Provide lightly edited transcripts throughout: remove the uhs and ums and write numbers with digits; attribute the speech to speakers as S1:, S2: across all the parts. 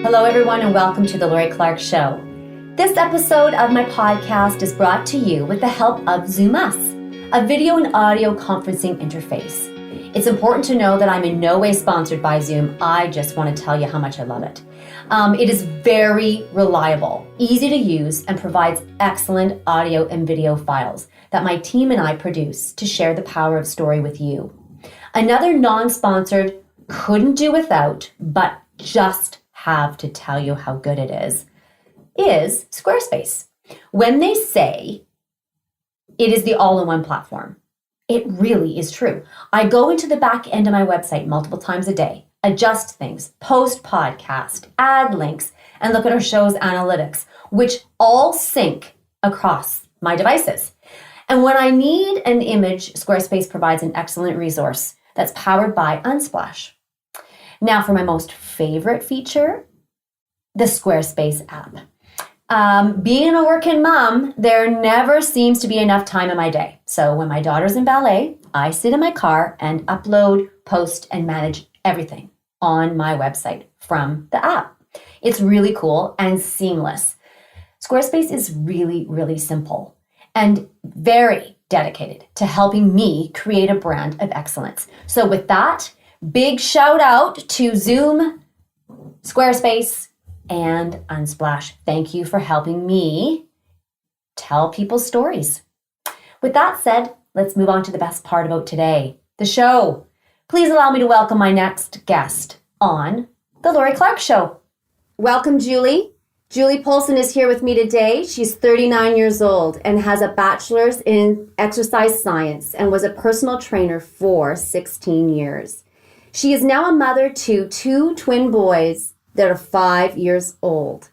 S1: Hello, everyone, and welcome to the Lori Clark Show. This episode of my podcast is brought to you with the help of Zoom Us, a video and audio conferencing interface. It's important to know that I'm in no way sponsored by Zoom. I just want to tell you how much I love it. It is very reliable, easy to use, and provides excellent audio and video files that my team and I produce to share the power of story with you. Another non-sponsored, couldn't do without, but just have to tell you how good it is Squarespace. When they say it is the all-in-one platform, it really is true. I go into the back end of my website multiple times a day, adjust things, post podcast, add links, and look at our show's analytics, which all sync across my devices. And when I need an image, Squarespace provides an excellent resource that's powered by Unsplash. Now, for my most favorite feature, the Squarespace app. Being a working mom, there never seems to be enough time in my day. So when my daughter's in ballet, I sit in my car and upload, post, and manage everything on my website from the app. It's really cool and seamless. Squarespace is really, really simple and very dedicated to helping me create a brand of excellence. So with that, big shout out to Zoom, Squarespace, and Unsplash. Thank you for helping me tell people's stories. With that said, let's move on to the best part about today, the show. Please allow me to welcome my next guest on the Lori Clark Show. Welcome, Julie. Julie Poulson is here with me today. She's 39 years old and has a bachelor's in exercise science and was a personal trainer for 16 years. She is now a mother to two twin boys that are 5 years old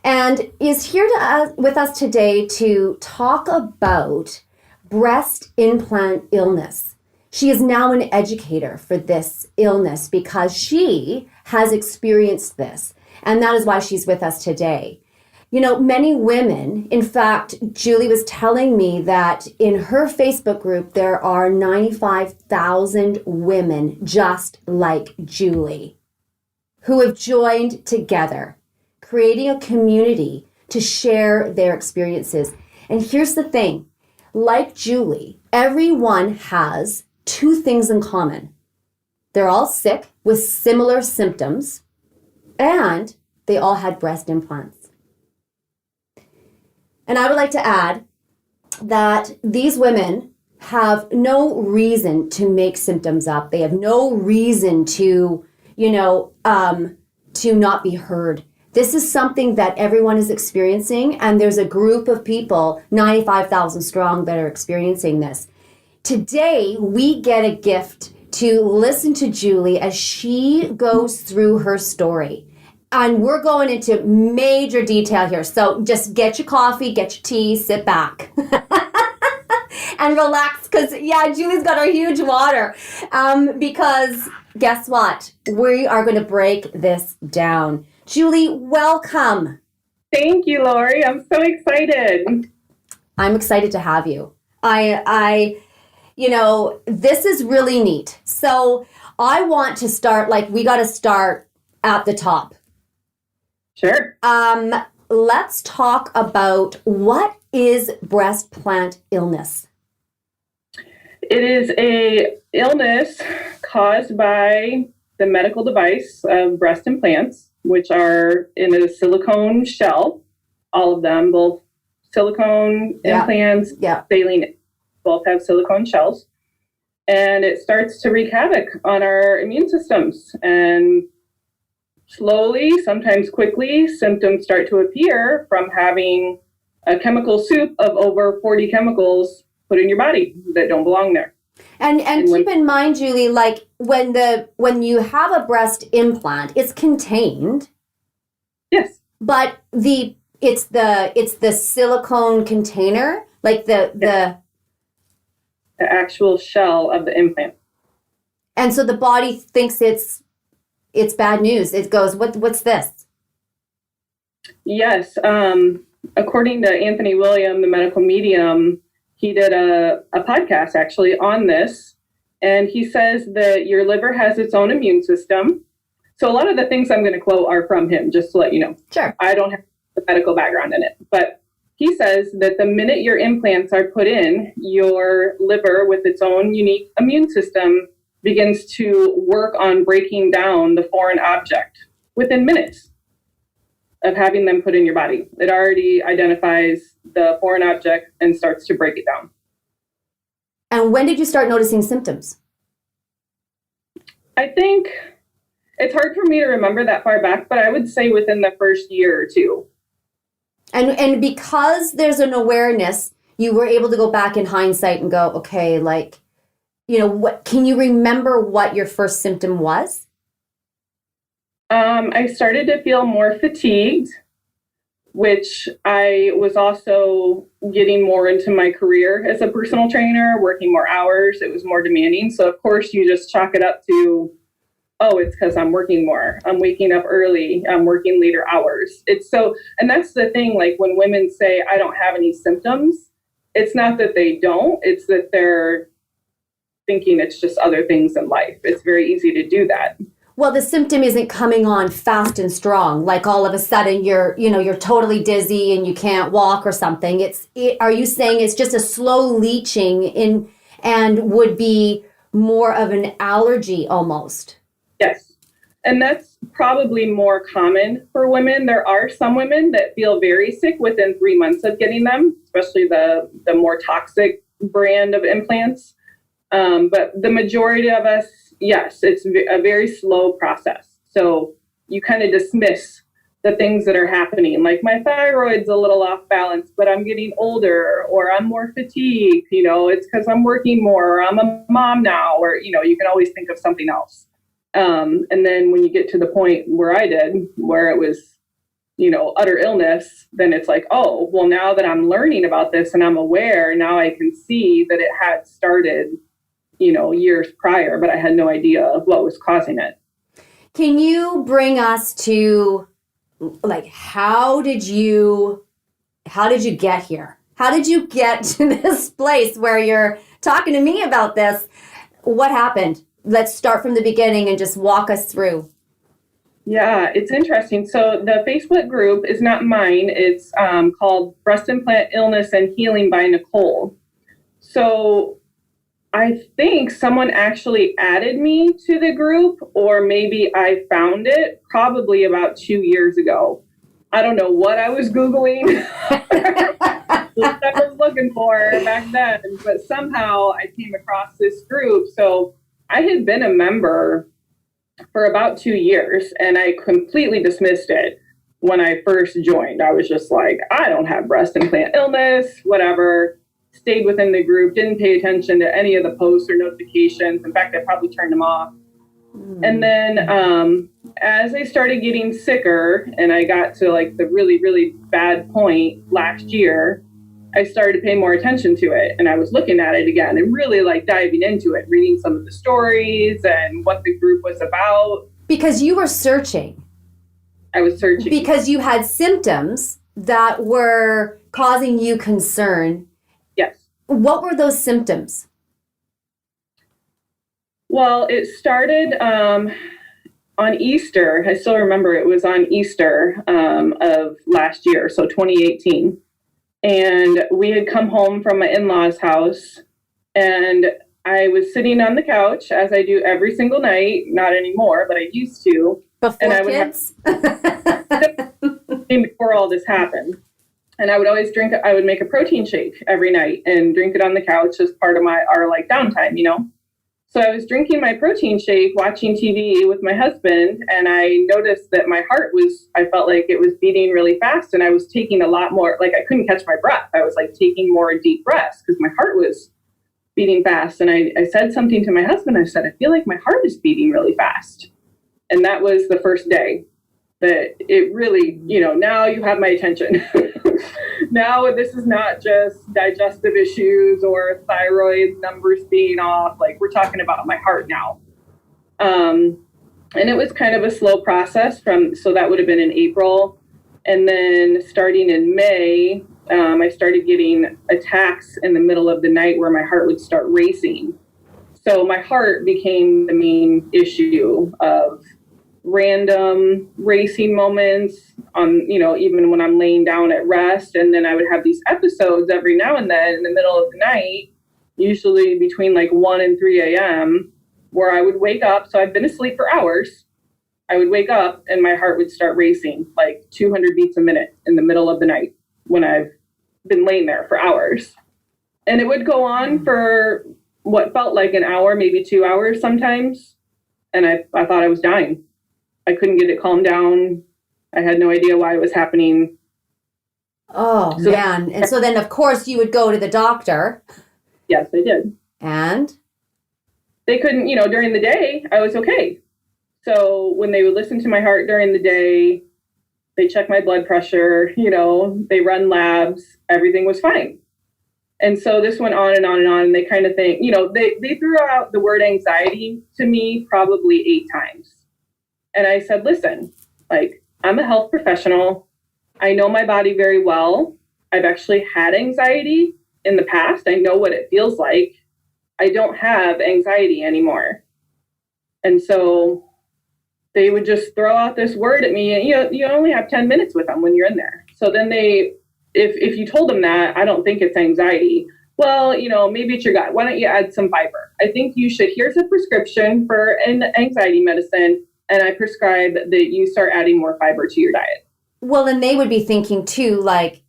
S1: and is here with us today to talk about breast implant illness. She is now an educator for this illness because she has experienced this, and that is why she's with us today. You know, many women, in fact, Julie was telling me that in her Facebook group, there are 95,000 women just like Julie who have joined together, creating a community to share their experiences. And here's the thing, like Julie, everyone has two things in common. They're all sick with similar symptoms, and they all had breast implants. And I would like to add that these women have no reason to make symptoms up. They have no reason to, to not be heard. This is something that everyone is experiencing, and there's a group of people, 95,000 strong, that are experiencing this. Today, we get a gift to listen to Julie as she goes through her story. And we're going into major detail here. So just get your coffee, get your tea, sit back and relax. Because, Julie's got our huge water. Because guess what? We are going to break this down. Julie, welcome.
S2: Thank you, Lori. I'm so excited.
S1: I'm excited to have you. This is really neat. So I want to start, we got to start at the top.
S2: Sure.
S1: Let's talk about what is breast implant illness.
S2: It is a illness caused by the medical device of breast implants, which are in a silicone shell. All of them, both silicone implants, saline, both have silicone shells. And it starts to wreak havoc on our immune systems. And slowly, sometimes quickly, symptoms start to appear from having a chemical soup of over 40 chemicals put in your body that don't belong there.
S1: And keep in mind, Julie, when you have a breast implant, it's contained.
S2: Yes.
S1: But it's the silicone container, the
S2: actual shell of the implant.
S1: And so the body thinks it's bad news. It goes, what's this?
S2: Yes. According to Anthony William, the medical medium, he did a podcast actually on this. And he says that your liver has its own immune system. So a lot of the things I'm going to quote are from him, just to let you know.
S1: Sure.
S2: I don't have the medical background in it, but he says that the minute your implants are put in, your liver, with its own unique immune system, begins to work on breaking down the foreign object within minutes of having them put in your body. It already identifies the foreign object and starts to break it down.
S1: And when did you start noticing symptoms?
S2: I think it's hard for me to remember that far back, but I would say within the first year or two.
S1: And because there's an awareness, you were able to go back in hindsight and go, okay, like, what can you remember what your first symptom was?
S2: I started to feel more fatigued, which I was also getting more into my career as a personal trainer, working more hours. It was more demanding. So of course you just chalk it up to, oh, it's because I'm working more. I'm waking up early. I'm working later hours. And that's the thing, like when women say, I don't have any symptoms, it's not that they don't, it's that they're thinking it's just other things in life. It's very easy to do that.
S1: Well, the symptom isn't coming on fast and strong, like all of a sudden you're totally dizzy and you can't walk or something. Are you saying it's just a slow leaching in and would be more of an allergy almost?
S2: Yes. And that's probably more common for women. There are some women that feel very sick within 3 months of getting them, especially the more toxic brand of implants. But the majority of us, yes, it's a very slow process. So you kind of dismiss the things that are happening, like my thyroid's a little off balance, but I'm getting older, or I'm more fatigued, it's because I'm working more, or I'm a mom now, or, you can always think of something else. And then when you get to the point where I did, where it was, utter illness, then it's like, oh, well, now that I'm learning about this and I'm aware, now I can see that it had started, years prior, but I had no idea of what was causing it.
S1: Can you bring us to, like, how did you get here? How did you get to this place where you're talking to me about this? What happened? Let's start from the beginning and just walk us through.
S2: Yeah, it's interesting. So the Facebook group is not mine. It's called Breast Implant Illness and Healing by Nicole. So I think someone actually added me to the group, or maybe I found it probably about 2 years ago. I don't know what I was Googling, what I was looking for back then, but somehow I came across this group. So I had been a member for about 2 years, and I completely dismissed it when I first joined. I was just like, I don't have breast implant illness, whatever. Stayed within the group, didn't pay attention to any of the posts or notifications. In fact, I probably turned them off. And then as I started getting sicker and I got to like the really, really bad point last year, I started to pay more attention to it. And I was looking at it again and really like diving into it, reading some of the stories and what the group was about.
S1: Because you were searching.
S2: I was searching.
S1: Because you had symptoms that were causing you concern.
S2: Yes.
S1: What were those symptoms?
S2: Well, it started on Easter. I still remember it was on Easter of last year, so 2018. And we had come home from my in-laws' house, and I was sitting on the couch, as I do every single night. Not anymore, but I used to.
S1: Before
S2: and I
S1: kids?
S2: Before all this happened. And I would always I would make a protein shake every night and drink it on the couch as part of our like downtime, So I was drinking my protein shake, watching TV with my husband, and I noticed that my heart I felt like it was beating really fast, and I was taking a lot more, like I couldn't catch my breath. I was like taking more deep breaths because my heart was beating fast. And I said something to my husband. I said, I feel like my heart is beating really fast. And that was the first day that it really, now you have my attention. Now this is not just digestive issues or thyroid numbers being off. Like we're talking about my heart now. And it was kind of a slow process so that would have been in April. And then starting in May, I started getting attacks in the middle of the night where my heart would start racing. So my heart became the main issue of random racing moments on, even when I'm laying down at rest. And then I would have these episodes every now and then in the middle of the night, usually between like 1 and 3 a.m., where I would wake up. So I've been asleep for hours. I would wake up and my heart would start racing like 200 beats a minute in the middle of the night when I've been laying there for hours. And it would go on for what felt like an hour, maybe 2 hours sometimes. And I thought I was dying. I couldn't get it calmed down. I had no idea why it was happening.
S1: Oh, man. And so then, of course, you would go to the doctor.
S2: Yes, I did.
S1: And?
S2: They couldn't, during the day, I was okay. So when they would listen to my heart during the day, they check my blood pressure, they run labs, everything was fine. And so this went on and on and on. And they kind of think, they threw out the word anxiety to me probably 8 times. And I said, listen, like, I'm a health professional. I know my body very well. I've actually had anxiety in the past. I know what it feels like. I don't have anxiety anymore. And so they would just throw out this word at me. And you only have 10 minutes with them when you're in there. So then if you told them that, I don't think it's anxiety. Well, maybe it's your gut. Why don't you add some fiber? I think here's a prescription for an anxiety medicine. And I prescribe that you start adding more fiber to your diet.
S1: Well, and they would be thinking too, like,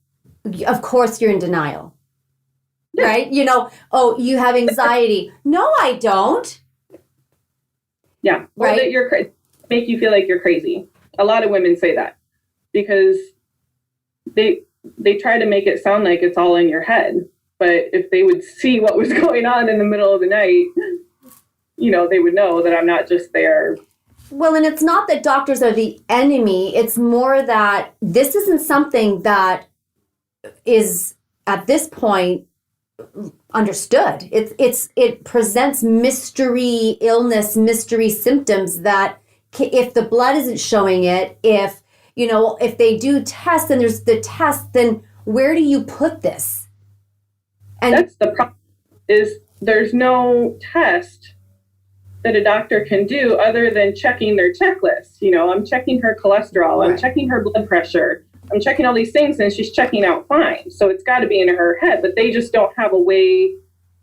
S1: of course you're in denial, right? Oh, you have anxiety. No, I don't.
S2: Yeah. Or
S1: right.
S2: that you're make you feel like you're crazy. A lot of women say that because they try to make it sound like it's all in your head. But if they would see what was going on in the middle of the night, they would know that I'm not just there.
S1: Well, and it's not that doctors are the enemy. It's more that this isn't something that is at this point understood. It presents mystery illness, mystery symptoms that if the blood isn't showing it, if they do tests and there's the test, then where do you put this? And
S2: that's the problem, is there's no test that a doctor can do other than checking their checklist. I'm checking her cholesterol, I'm checking her blood pressure, I'm checking all these things, and she's checking out fine. So it's got to be in her head, but they just don't have a way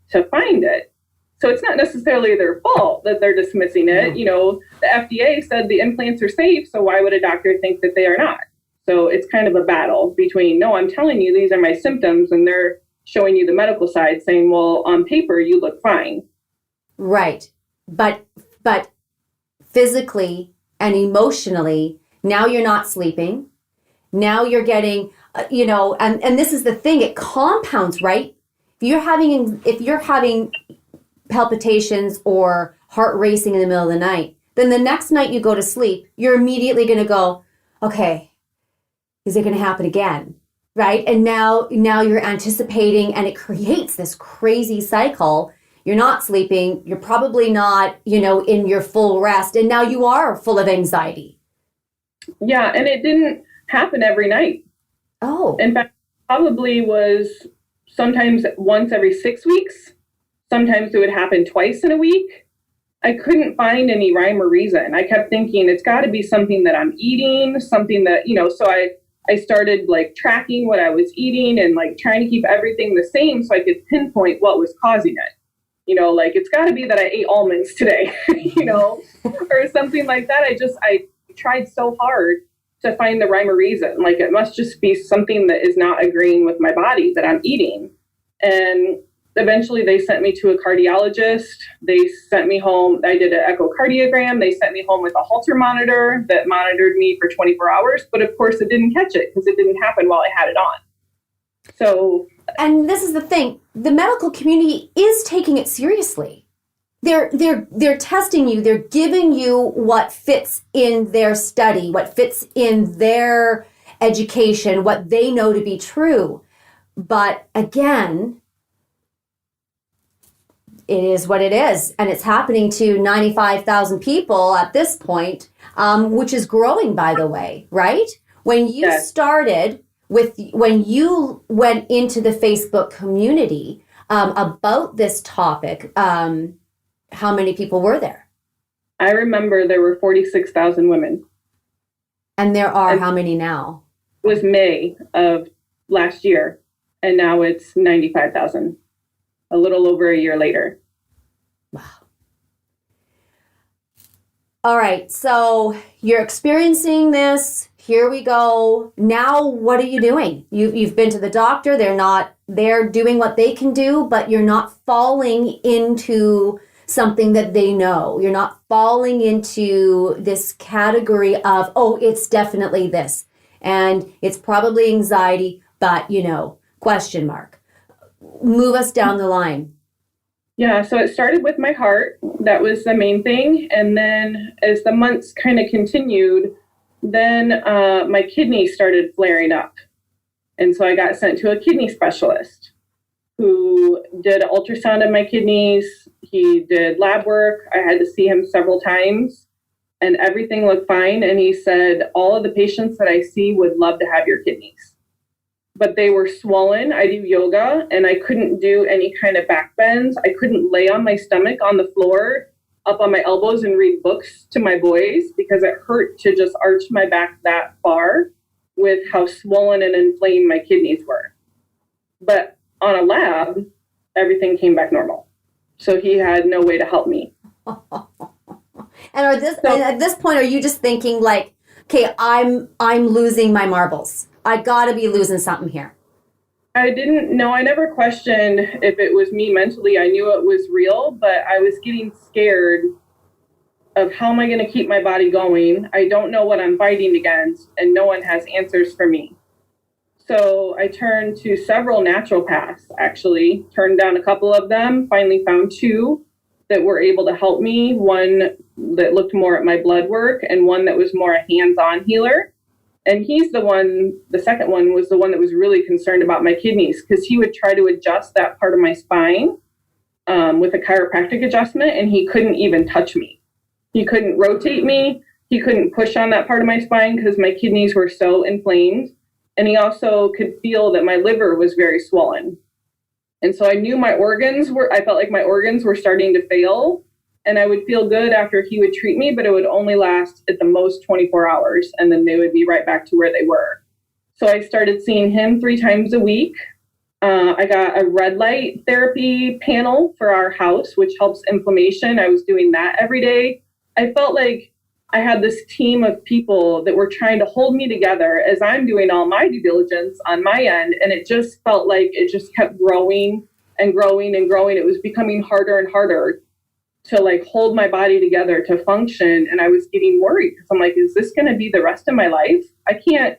S2: to find it. So it's not necessarily their fault that they're dismissing it. The FDA said the implants are safe, so why would a doctor think that they are not? So it's kind of a battle between, no, I'm telling you these are my symptoms, and they're showing you the medical side saying, well, on paper, you look fine. Right.
S1: But physically and emotionally, now you're not sleeping. Now you're getting, and this is the thing, it compounds, right? If you're having palpitations or heart racing in the middle of the night, then the next night you go to sleep, you're immediately going to go, okay, is it going to happen again? Right? And now you're anticipating, and it creates this crazy cycle. You're not sleeping. You're probably not, in your full rest. And now you are full of anxiety.
S2: Yeah. And it didn't happen every night.
S1: Oh.
S2: In fact, probably was sometimes once every 6 weeks. Sometimes it would happen twice in a week. I couldn't find any rhyme or reason. I kept thinking it's got to be something that I'm eating, something that, so I started like tracking what I was eating and like trying to keep everything the same so I could pinpoint what was causing it. Like it's got to be that I ate almonds today, or something like that. I tried so hard to find the rhyme or reason. Like it must just be something that is not agreeing with my body that I'm eating. And eventually they sent me to a cardiologist. They sent me home. I did an echocardiogram. They sent me home with a Holter monitor that monitored me for 24 hours. But of course it didn't catch it because it didn't happen while I had it on. So,
S1: and this is the thing, the medical community is taking it seriously. They're testing you. They're giving you what fits in their study, what fits in their education, what they know to be true. But again, it is what it is. And it's happening to 95,000 people at this point, which is growing, by the way, right? When you started when you went into the Facebook community about this topic, how many people were there?
S2: I remember there were 46,000 women.
S1: And there are how many now?
S2: It was May of last year, and now it's 95,000, a little over a year later.
S1: Wow. All right, so you're experiencing this. Here we go. Now, what are you doing? You've been to the doctor. They're doing what they can do, but you're not falling into something that they know. You're not falling into this category of, oh, it's definitely this. And it's probably anxiety, but, question mark. Move us down the line.
S2: Yeah, so it started with my heart. That was the main thing. And then as the months kind of continued, then my kidneys started flaring up. And so I got sent to a kidney specialist who did an ultrasound of my kidneys. He did lab work. I had to see him several times and everything looked fine. And he said, all of the patients that I see would love to have your kidneys, but they were swollen. I do yoga and I couldn't do any kind of back bends. I couldn't lay on my stomach on the floor up on my elbows and read books to my boys because it hurt to just arch my back that far with how swollen and inflamed my kidneys were. But on a lab, everything came back normal. So he had no way to help me.
S1: And at this point, are you just thinking like, okay, I'm losing my marbles. I gotta be losing something here.
S2: I didn't know. I never questioned if it was me mentally. I knew it was real, but I was getting scared of how am I going to keep my body going? I don't know what I'm fighting against, and no one has answers for me. So I turned to several naturopaths, actually, turned down a couple of them, finally found two that were able to help me, one that looked more at my blood work and one that was more a hands-on healer. And he's the second one was the one that was really concerned about my kidneys because he would try to adjust that part of my spine with a chiropractic adjustment, and he couldn't even touch me. He couldn't rotate me. He couldn't push on that part of my spine because my kidneys were so inflamed. And he also could feel that my liver was very swollen. And so I knew I felt like my organs were starting to fail. And I would feel good after he would treat me, but it would only last at the most 24 hours. And then they would be right back to where they were. So I started seeing him 3 times a week. I got a red light therapy panel for our house, which helps inflammation. I was doing that every day. I felt like I had this team of people that were trying to hold me together as I'm doing all my due diligence on my end. And it just felt like it just kept growing and growing and growing. It was becoming harder and harder to like hold my body together to function. And I was getting worried because I'm like, is this going to be the rest of my life? I can't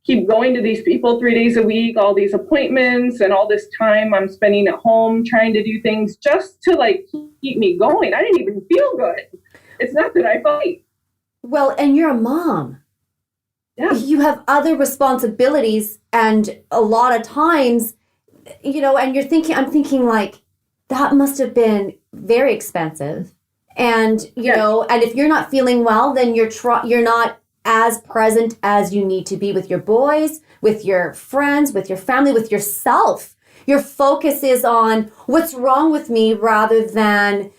S2: keep going to these people 3 days a week, all these appointments and all this time I'm spending at home trying to do things just to like keep me going. I didn't even feel good. It's not that I fight.
S1: Well, and you're a mom.
S2: Yeah.
S1: You have other responsibilities, and a lot of times, and I'm thinking like, that must have been very expensive. And, and if you're not feeling well, then you're not as present as you need to be with your boys, with your friends, with your family, with yourself. Your focus is on what's wrong with me rather than,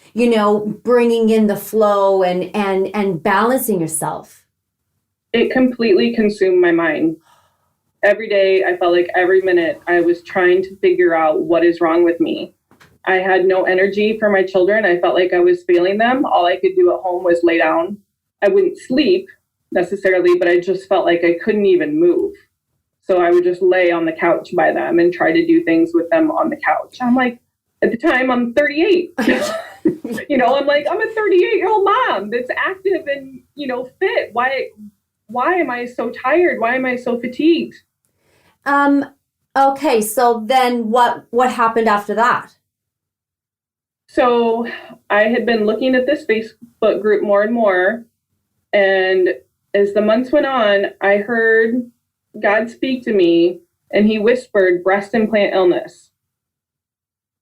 S1: bringing in the flow and balancing yourself.
S2: It completely consumed my mind. Every day, I felt like every minute I was trying to figure out what is wrong with me. I had no energy for my children. I felt like I was failing them. All I could do at home was lay down. I wouldn't sleep necessarily, but I just felt like I couldn't even move. So I would just lay on the couch by them and try to do things with them on the couch. I'm like, at the time, I'm 38. I'm like, I'm a 38-year-old mom that's active and, fit. Why am I so tired? Why am I so fatigued?
S1: Okay, so then what happened after that?
S2: So I had been looking at this Facebook group more and more. And as the months went on, I heard God speak to me and he whispered breast implant illness.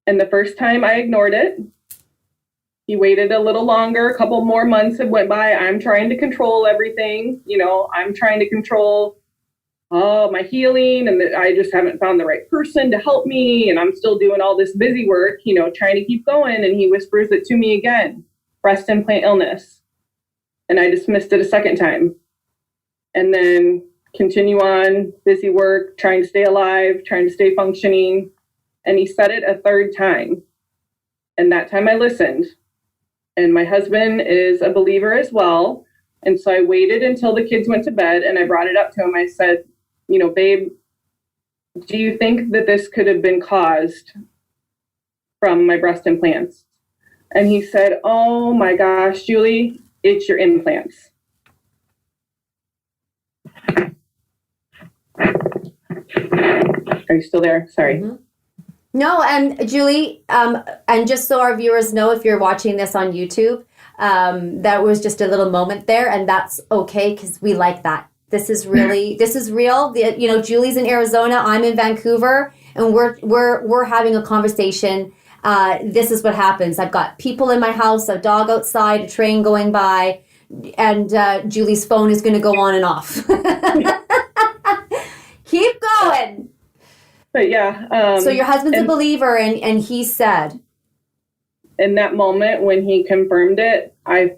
S2: And the first time I ignored it. He waited a little longer, a couple more months had went by. I'm trying to control everything. I'm trying to control my healing, and I just haven't found the right person to help me. And I'm still doing all this busy work, trying to keep going. And he whispers it to me again, breast implant illness. And I dismissed it a second time. And then continue on, busy work, trying to stay alive, trying to stay functioning. And he said it a third time. And that time I listened. And my husband is a believer as well. And so I waited until the kids went to bed and I brought it up to him. I said, babe, do you think that this could have been caused from my breast implants? And he said, oh my gosh, Julie, it's your implants. Are you still there? Sorry.
S1: Mm-hmm. No, and Julie, and just so our viewers know, if you're watching this on YouTube, that was just a little moment there, and that's okay because we like that. This is real. Julie's in Arizona, I'm in Vancouver, and we're having a conversation. This is what happens. I've got people in my house, a dog outside, a train going by, and Julie's phone is going to go on and off. Keep going.
S2: But yeah.
S1: So your husband's a believer, and he said.
S2: In that moment when he confirmed it, I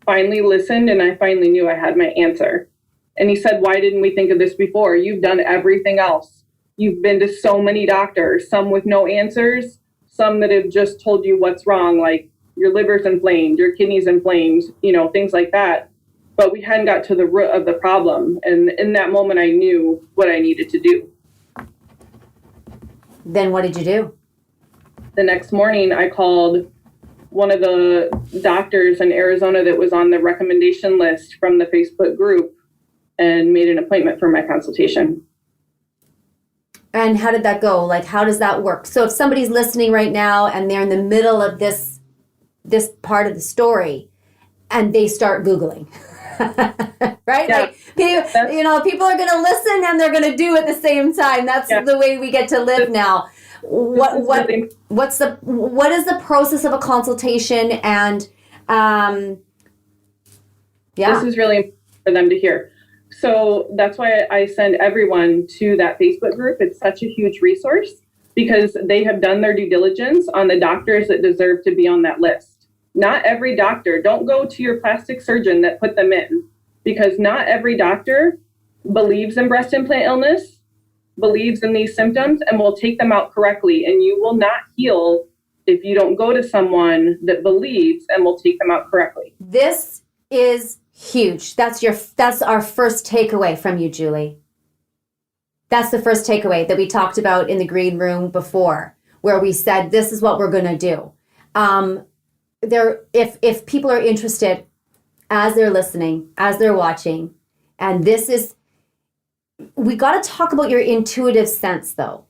S2: finally listened and I finally knew I had my answer. And he said, why didn't we think of this before? You've done everything else. You've been to so many doctors, some with no answers, some that have just told you what's wrong, like your liver's inflamed, your kidney's inflamed, things like that. But we hadn't got to the root of the problem. And in that moment, I knew what I needed to do.
S1: Then what did you do?
S2: The next morning, I called one of the doctors in Arizona that was on the recommendation list from the Facebook group and made an appointment for my consultation.
S1: And how did that go? Like, how does that work? So if somebody's listening right now and they're in the middle of this part of the story and they start Googling, right?
S2: Yeah.
S1: Like, people are going to listen and they're going to do at the same time. That's the way we get to live now. What is the process of a consultation? And
S2: this is really important for them to hear. So that's why I send everyone to that Facebook group. It's such a huge resource because they have done their due diligence on the doctors that deserve to be on that list. Not every doctor. Don't go to your plastic surgeon that put them in, because not every doctor believes in breast implant illness, believes in these symptoms, and will take them out correctly. And you will not heal if you don't go to someone that believes and will take them out correctly.
S1: This is huge. That's our first takeaway from you, Julie. That's the first takeaway that we talked about in the green room before, where we said this is what we're going to do. If people are interested, as they're listening, as they're watching, and we got to talk about your intuitive sense, though.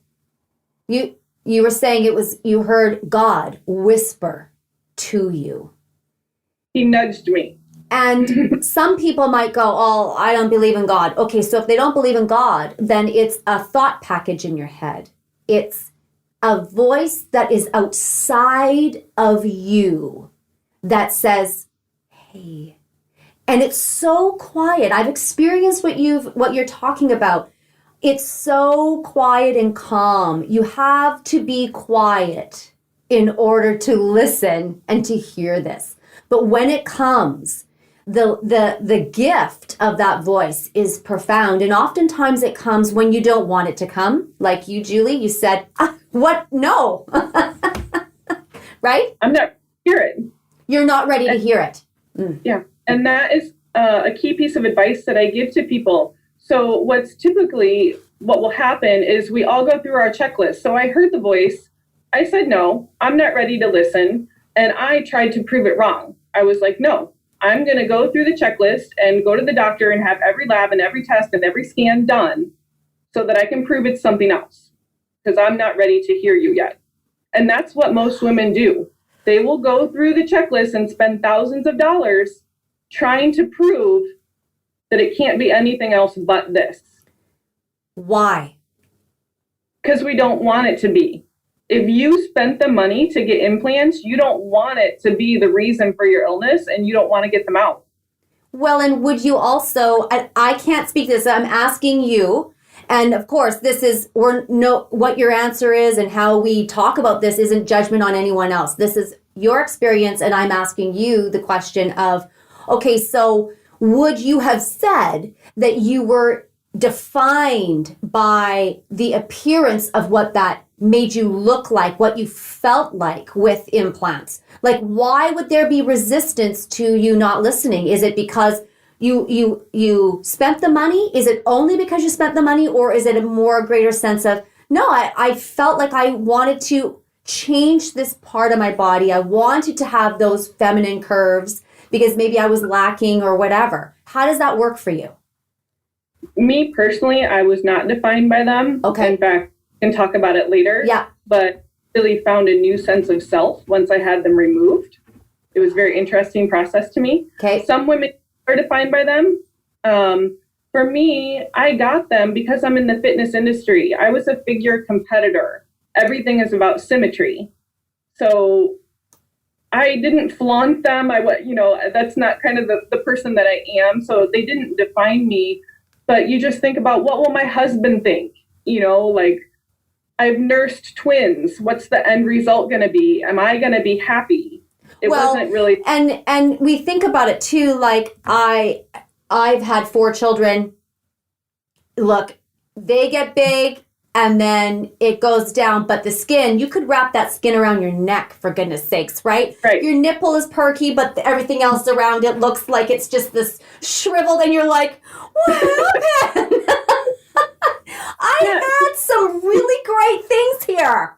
S1: You were saying you heard God whisper to you.
S2: He nudged me.
S1: And some people might go, oh, I don't believe in God. Okay, so if they don't believe in God, then it's a thought package in your head. It's a voice that is outside of you that says, hey. And it's so quiet. I've experienced what you're talking about. It's so quiet and calm. You have to be quiet in order to listen and to hear this. But when it comes, the gift of that voice is profound. And oftentimes it comes when you don't want it to come. Like you, Julie, you said, what? No. Right?
S2: I'm not hear it.
S1: You're not ready to hear it. Mm.
S2: Yeah. And that is a key piece of advice that I give to people. So what will happen is we all go through our checklist. So I heard the voice. I said, no, I'm not ready to listen. And I tried to prove it wrong. I was like, no, I'm going to go through the checklist and go to the doctor and have every lab and every test and every scan done so that I can prove it's something else, because I'm not ready to hear you yet. And that's what most women do. They will go through the checklist and spend thousands of dollars trying to prove that it can't be anything else but this.
S1: Why?
S2: Because we don't want it to be. If you spent the money to get implants, you don't want it to be the reason for your illness, and you don't want to get them out.
S1: Well, and would you also, I can't speak to this, I'm asking you, and of course, what your answer is and how we talk about this isn't judgment on anyone else. This is your experience, and I'm asking you the question of, Okay, so would you have said that you were defined by the appearance of what that made you look like, what you felt like with implants? Like, why would there be resistance to you not listening? Is it because you spent the money? Is it only because you spent the money, or is it a more greater sense of, no, I felt like I wanted to change this part of my body. I wanted to have those feminine curves because maybe I was lacking or whatever. How does that work for you?
S2: Me personally, I was not defined by them.
S1: Okay.
S2: In fact, we can talk about it later.
S1: Yeah.
S2: But really found a new sense of self once I had them removed. It was a very interesting process to me.
S1: Okay.
S2: Some women are defined by them. For me, I got them because I'm in the fitness industry. I was a figure competitor. Everything is about symmetry. So I didn't flaunt them. That's not kind of the person that I am. So they didn't define me. But you just think about, what will my husband think? Like, I've nursed twins. What's the end result going to be? Am I going to be happy? It wasn't really.
S1: And we think about it too. Like, I've had 4 children. Look, they get big and then it goes down, but the skin, you could wrap that skin around your neck, for goodness sakes, right?
S2: Right.
S1: Your nipple is perky, but everything else around it looks like it's just this shriveled, and you're like, what happened? I had some really great things here.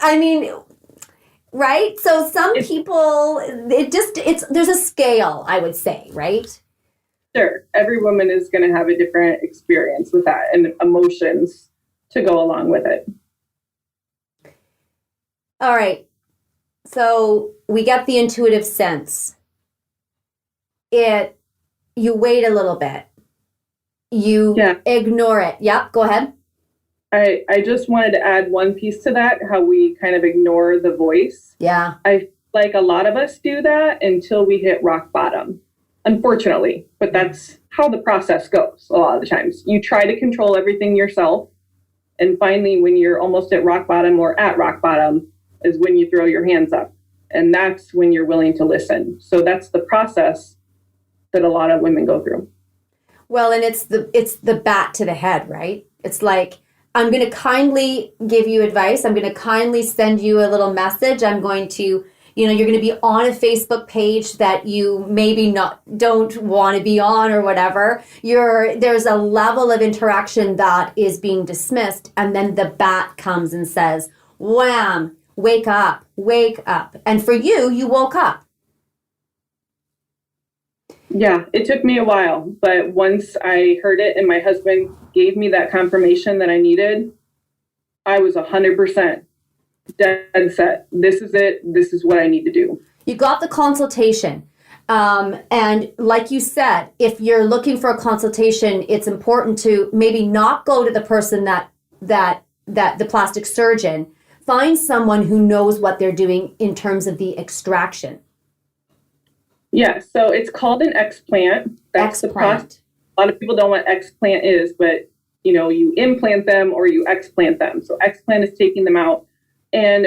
S1: I mean, right? So some people, there's a scale, I would say, right?
S2: Sure. Every woman is going to have a different experience with that and emotions to go along with it.
S1: All right. So we get the intuitive sense. You wait a little bit. You ignore it. Yep. Go ahead.
S2: I just wanted to add one piece to that, how we kind of ignore the voice.
S1: Yeah.
S2: I feel like a lot of us do that until we hit rock bottom, unfortunately. But that's how the process goes a lot of the times. You try to control everything yourself. And finally, when you're almost at rock bottom or at rock bottom is when you throw your hands up. And that's when you're willing to listen. So that's the process that a lot of women go through. Well,
S1: and it's the bat to the head, right? It's like, I'm going to kindly give you advice. I'm going to kindly send you a little message. I'm going to, you're going to be on a Facebook page that you maybe don't want to be on or whatever. There's a level of interaction that is being dismissed. And then the bat comes and says, wham, wake up, wake up. And for you, you woke up.
S2: Yeah, it took me a while, but once I heard it and my husband gave me that confirmation that I needed, I was 100% dead set. This is it. This is what I need to do.
S1: You got the consultation. And like you said, if you're looking for a consultation, it's important to maybe not go to the person that the plastic surgeon. Find someone who knows what they're doing in terms of the extraction.
S2: Yeah, so it's called an explant. That's the process. A lot of people don't know what explant is, but you implant them or you explant them. So explant is taking them out. And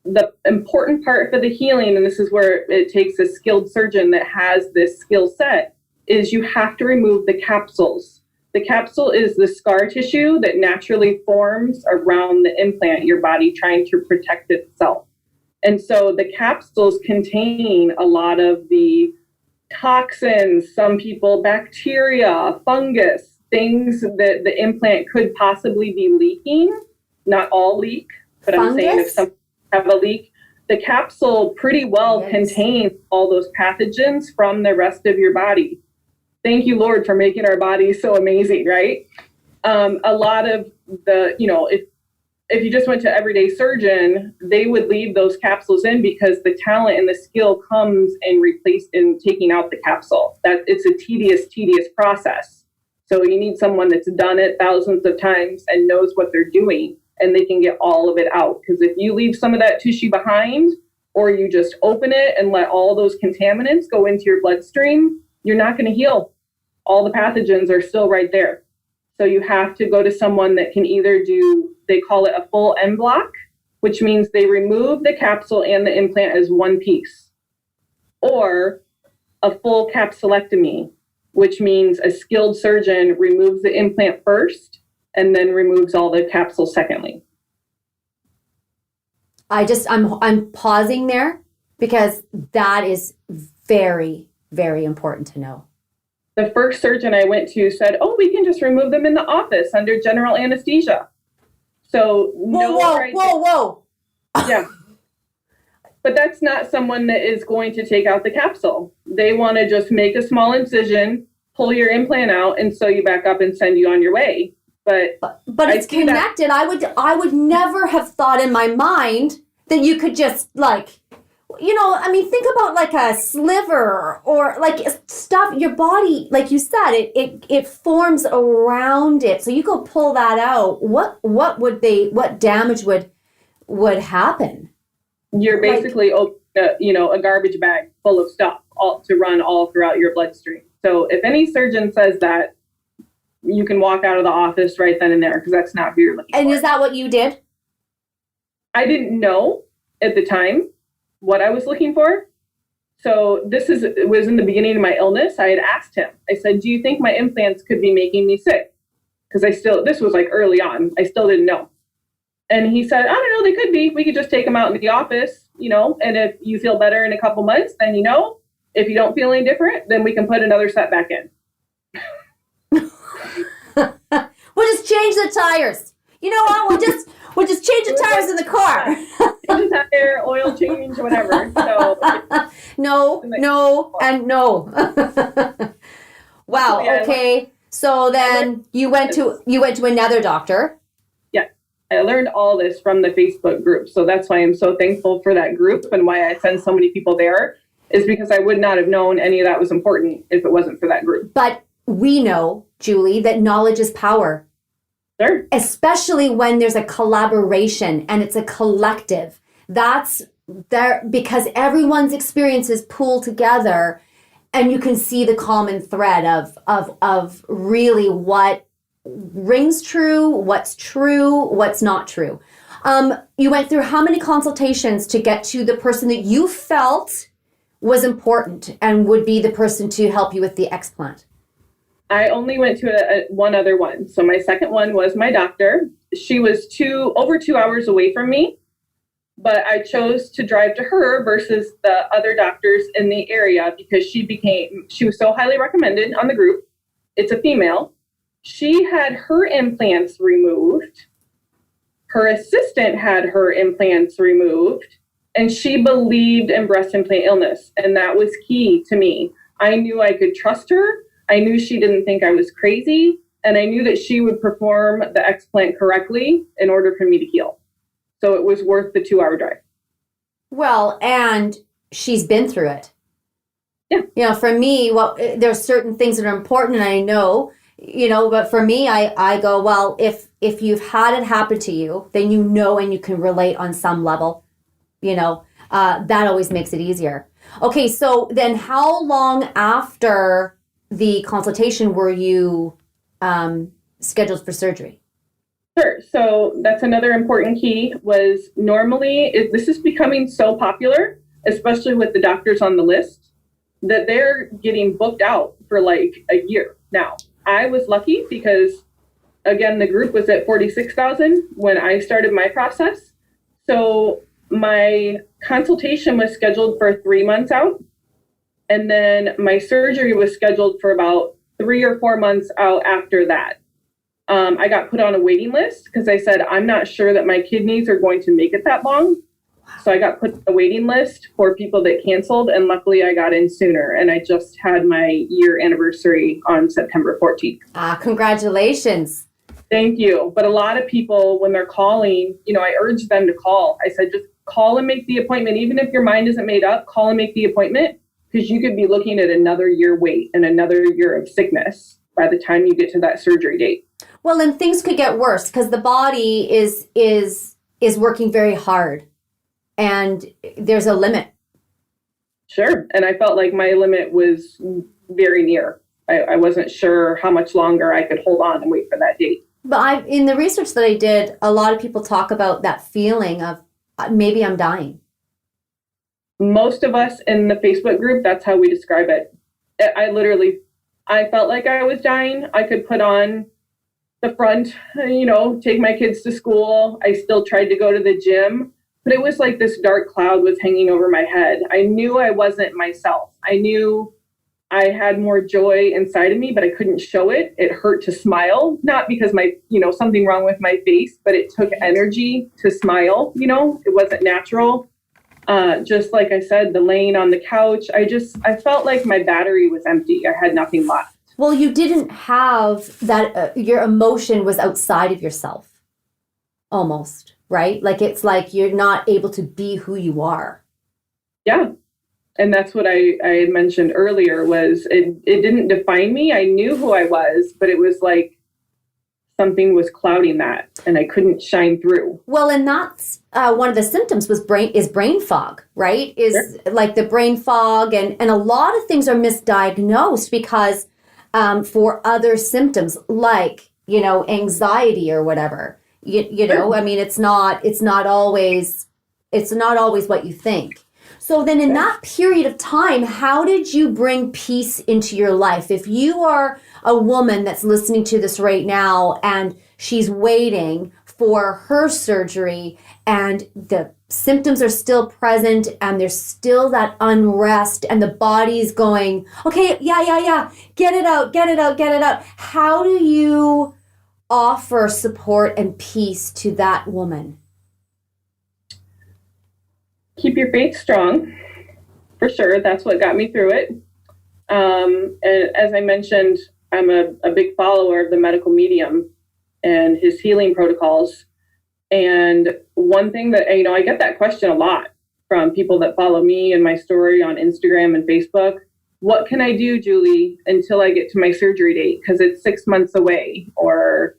S2: the important part for the healing, and this is where it takes a skilled surgeon that has this skill set, is you have to remove the capsules. The capsule is the scar tissue that naturally forms around the implant, your body trying to protect itself. And so the capsules contain a lot of the toxins, some people bacteria, fungus, things that the implant could possibly be leaking. Not all leak, but fungus? I'm saying if some have a leak, the capsule pretty well contains all those pathogens from the rest of your body. Thank you, Lord, for making our bodies so amazing, right? A lot of the, if you just went to everyday surgeon, they would leave those capsules in because the talent and the skill comes in taking out the capsule. That it's a tedious process. So you need someone that's done it thousands of times and knows what they're doing, and they can get all of it out. Because if you leave some of that tissue behind, or you just open it and let all those contaminants go into your bloodstream, you're not going to heal. All the pathogens are still right there. So you have to go to someone that can either do, they call it a full en bloc, which means they remove the capsule and the implant as one piece, or a full capsulectomy, which means a skilled surgeon removes the implant first and then removes all the capsule secondly.
S1: I'm pausing there because that is very, very important to know.
S2: The first surgeon I went to said, "Oh, we can just remove them in the office under general anesthesia." So
S1: whoa.
S2: Yeah. But that's not someone that is going to take out the capsule. They want to just make a small incision, pull your implant out, and sew you back up and send you on your way. But
S1: it's connected. I would never have thought in my mind that you could just think about like a sliver or like stuff. Your body, like you said, it forms around it. So you go pull that out. What damage would happen?
S2: You're basically a garbage bag full of stuff to run all throughout your bloodstream. So if any surgeon says that, you can walk out of the office right then and there, because that's not who you're looking for.
S1: And is that what you did?
S2: I didn't know at the time what I was looking for. So it was in the beginning of my illness. I had asked him, I said, "Do you think my implants could be making me sick?" Because this was like early on. I still didn't know. And he said, "I don't know, they could be. We could just take them out into the office, and if you feel better in a couple months, then if you don't feel any different, then we can put another set back in."
S1: We'll just change the tires. You know what? We'll just change the tires in the car.
S2: Change the tire, oil change, whatever. So
S1: no. Wow.
S2: Yeah,
S1: okay. So then you went to another doctor.
S2: Yeah. I learned all this from the Facebook group. So that's why I'm so thankful for that group, and why I send so many people there is because I would not have known any of that was important if it wasn't for that group.
S1: But we know, Julie, that knowledge is power.
S2: Sure.
S1: Especially when there's a collaboration and it's a collective. That's there because everyone's experiences pool together, and you can see the common thread of really what rings true, what's not true. You went through how many consultations to get to the person that you felt was important and would be the person to help you with the explant?
S2: I only went to one other one. So my second one was my doctor. She was over 2 hours away from me, but I chose to drive to her versus the other doctors in the area because she was so highly recommended on the group. It's a female. She had her implants removed. Her assistant had her implants removed, and she believed in breast implant illness. And that was key to me. I knew I could trust her. I knew she didn't think I was crazy, and I knew that she would perform the explant correctly in order for me to heal. So it was worth the 2-hour drive.
S1: Well, and she's been through it.
S2: Yeah.
S1: For me, there's certain things that are important, and I know, but for me, I go, well, if you've had it happen to you, then and you can relate on some level, that always makes it easier. Okay, so then how long after the consultation were you scheduled for surgery?
S2: Sure. So that's another important key was normally, this is becoming so popular, especially with the doctors on the list, that they're getting booked out for like a year now. I was lucky because, again, the group was at 46,000 when I started my process. So my consultation was scheduled for 3 months out. And then my surgery was scheduled for about 3 or 4 months out after that. I got put on a waiting list because I said, I'm not sure that my kidneys are going to make it that long. So I got put on a waiting list for people that canceled. And luckily I got in sooner. And I just had my year anniversary on September 14th.
S1: Congratulations.
S2: Thank you. But a lot of people, when they're calling, I urge them to call. I said, just call and make the appointment. Even if your mind isn't made up, call and make the appointment. Because you could be looking at another year wait and another year of sickness by the time you get to that surgery date.
S1: Well, and things could get worse because the body is working very hard, and there's a limit.
S2: Sure, and I felt like my limit was very near. I wasn't sure how much longer I could hold on and wait for that date.
S1: But in the research that I did, a lot of people talk about that feeling of maybe I'm dying.
S2: Most of us in the Facebook group, that's how we describe it. I felt like I was dying. I could put on the front, take my kids to school. I still tried to go to the gym, but it was like this dark cloud was hanging over my head. I knew I wasn't myself. I knew I had more joy inside of me, but I couldn't show it. It hurt to smile, not because something wrong with my face, but it took energy to smile. It wasn't natural. Just like I said, the laying on the couch, I felt like my battery was empty. I had nothing left.
S1: Well, you didn't have that, your emotion was outside of yourself, almost, right? Like, it's like you're not able to be who you are.
S2: Yeah. And that's what I had mentioned earlier was it didn't define me. I knew who I was, but it was like something was clouding that and I couldn't shine through.
S1: Well, and that's one of the symptoms is brain fog, right? Is sure. Like the brain fog and a lot of things are misdiagnosed because for other symptoms like, anxiety or whatever,
S2: Sure.
S1: I mean, it's not always what you think. So then in that period of time, how did you bring peace into your life? If you are a woman that's listening to this right now and she's waiting for her surgery and the symptoms are still present and there's still that unrest and the body's going, okay, yeah, get it out. How do you offer support and peace to that woman?
S2: Keep your faith strong, for sure. That's what got me through it. And as I mentioned, I'm a big follower of the medical medium and his healing protocols. And one thing that, I get that question a lot from people that follow me and my story on Instagram and Facebook. What can I do, Julie, until I get to my surgery date? Because it's 6 months away or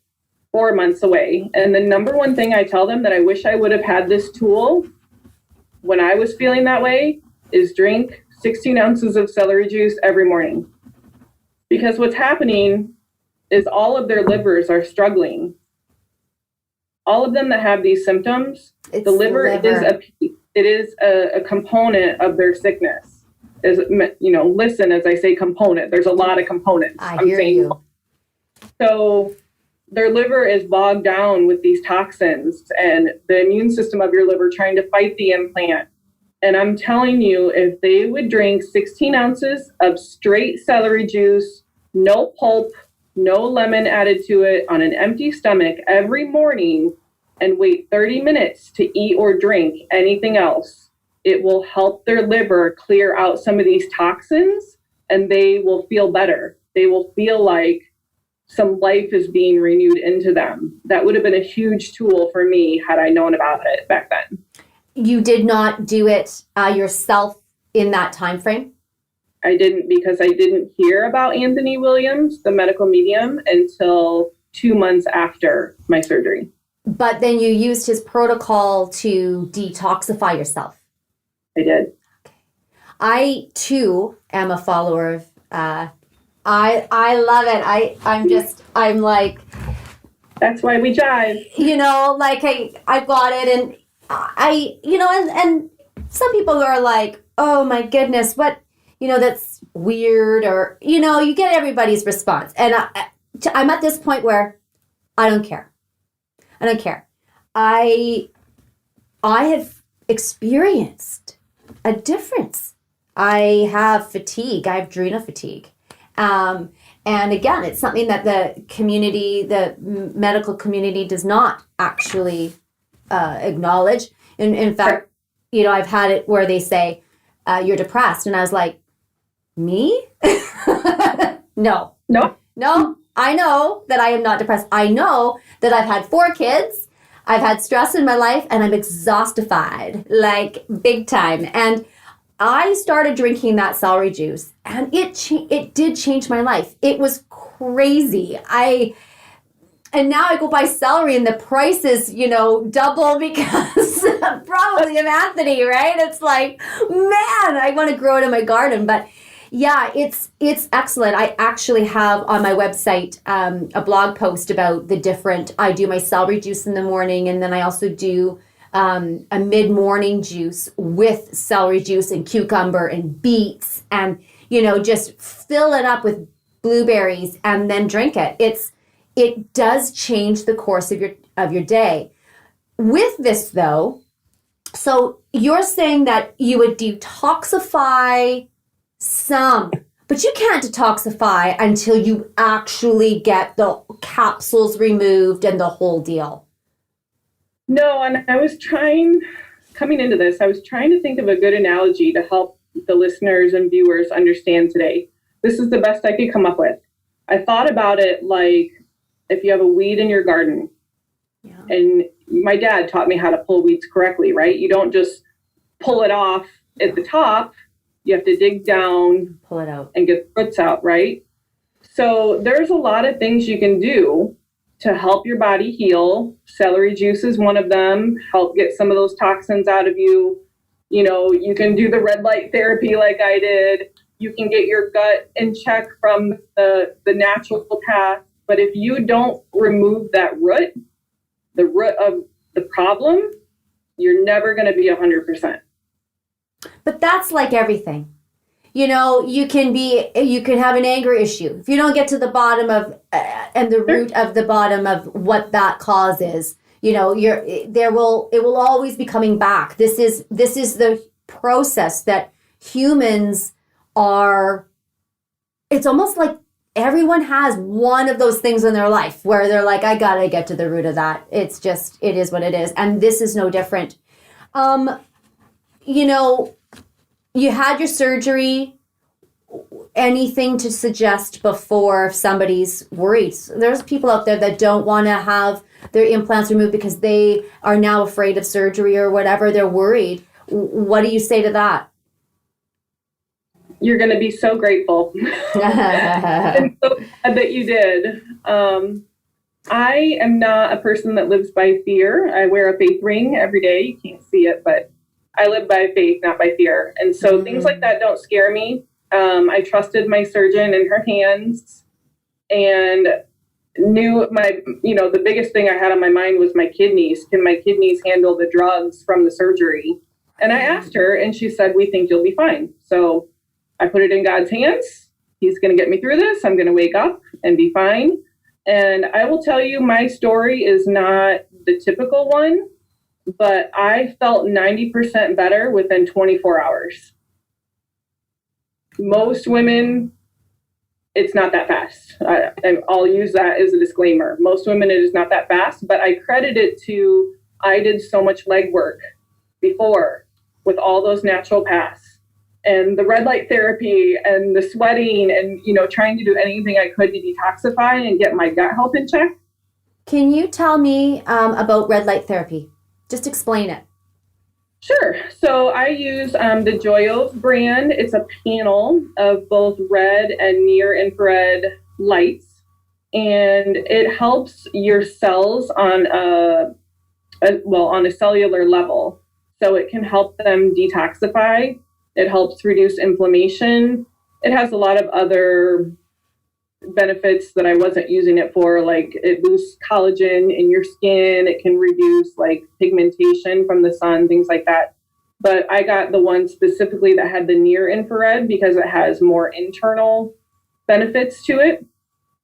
S2: 4 months away. And the number one thing I tell them that I wish I would have had this tool when I was feeling that way is drink 16 ounces of celery juice every morning. Because what's happening is all of their livers are struggling. All of them that have these symptoms, the liver is a component of their sickness. Listen, as I say component, there's a lot of components.
S1: I hear you.
S2: So their liver is bogged down with these toxins and the immune system of your liver trying to fight the implant. And I'm telling you, if they would drink 16 ounces of straight celery juice, no pulp, no lemon added to it, on an empty stomach every morning and wait 30 minutes to eat or drink anything else, it will help their liver clear out some of these toxins and they will feel better. They will feel like some life is being renewed into them. That would have been a huge tool for me had I known about it back then.
S1: You did not do it yourself in that time frame?
S2: I didn't, because I didn't hear about Anthony Williams, the medical medium, until 2 months after my surgery.
S1: But then you used his protocol to detoxify yourself.
S2: I did.
S1: Okay. I too am a follower of I love it. I'm like,
S2: that's why we jive.
S1: I got it and and some people are like, oh my goodness, what, that's weird, or, you get everybody's response. And I'm at this point where I don't care. I have experienced a difference. I have fatigue. I have adrenal fatigue. And again, it's something that the medical community does not actually acknowledge. In fact, I've had it where they say, you're depressed. And I was like, me? No. I know that I am not depressed. I know that I've had 4 kids. I've had stress in my life and I'm exhaustified, like big time. And I started drinking that celery juice and it did change my life. It was crazy. And now I go buy celery and the price is, double because probably of Anthony, right? It's like, man, I want to grow it in my garden. But yeah, it's excellent. I actually have on my website a blog post about I do my celery juice in the morning, and then I also do a mid-morning juice with celery juice and cucumber and beets and, just fill it up with blueberries and then drink it. It does change the course of your day. With this though, so you're saying that you would detoxify some, but you can't detoxify until you actually get the capsules removed and the whole deal.
S2: No, and coming into this, I was trying to think of a good analogy to help the listeners and viewers understand today. This is the best I could come up with. I thought about it like if you have a weed in your garden. Yeah. And my dad taught me how to pull weeds correctly, right? You don't just pull it off at the top. You have to dig down,
S1: pull it out,
S2: and get the roots out, right? So there's a lot of things you can do to help your body heal. Celery juice is one of them. Help get some of those toxins out of you. You can do the red light therapy like I did. You can get your gut in check from the natural path. But if you don't remove that root, the root of the problem, you're never going to be 100%.
S1: But that's like everything. You can have an anger issue. If you don't get to the bottom of and the root of the bottom of what that cause is, it will always be coming back. This is the process that humans are. It's almost like everyone has one of those things in their life where they're like, I gotta get to the root of that. It is what it is. And this is no different. You had your surgery. Anything to suggest before if somebody's worried? There's people out there that don't want to have their implants removed because they are now afraid of surgery or whatever. They're worried. What do you say to that?
S2: You're going to be so grateful. I'm so glad that you did. I am not a person that lives by fear. I wear a faith ring every day. You can't see it, but I live by faith, not by fear. And so things like that don't scare me. I trusted my surgeon in her hands and knew the biggest thing I had on my mind was my kidneys. Can my kidneys handle the drugs from the surgery? And I asked her and she said, we think you'll be fine. So I put it in God's hands. He's going to get me through this. I'm going to wake up and be fine. And I will tell you, my story is not the typical one, but I felt 90% better within 24 hours. Most women, it's not that fast. I'll use that as a disclaimer. Most women, it is not that fast, but I credit it to, I did so much legwork before with all those natural paths and the red light therapy and the sweating and, trying to do anything I could to detoxify and get my gut health in check.
S1: Can you tell me about red light therapy? Just explain it.
S2: Sure. So I use the Joyove brand. It's a panel of both red and near infrared lights, and it helps your cells on a cellular level. So it can help them detoxify. It helps reduce inflammation. It has a lot of other benefits that I wasn't using it for, like it boosts collagen in your skin. It can reduce like pigmentation from the sun, things like that. But I got the one specifically that had the near infrared because it has more internal benefits to it.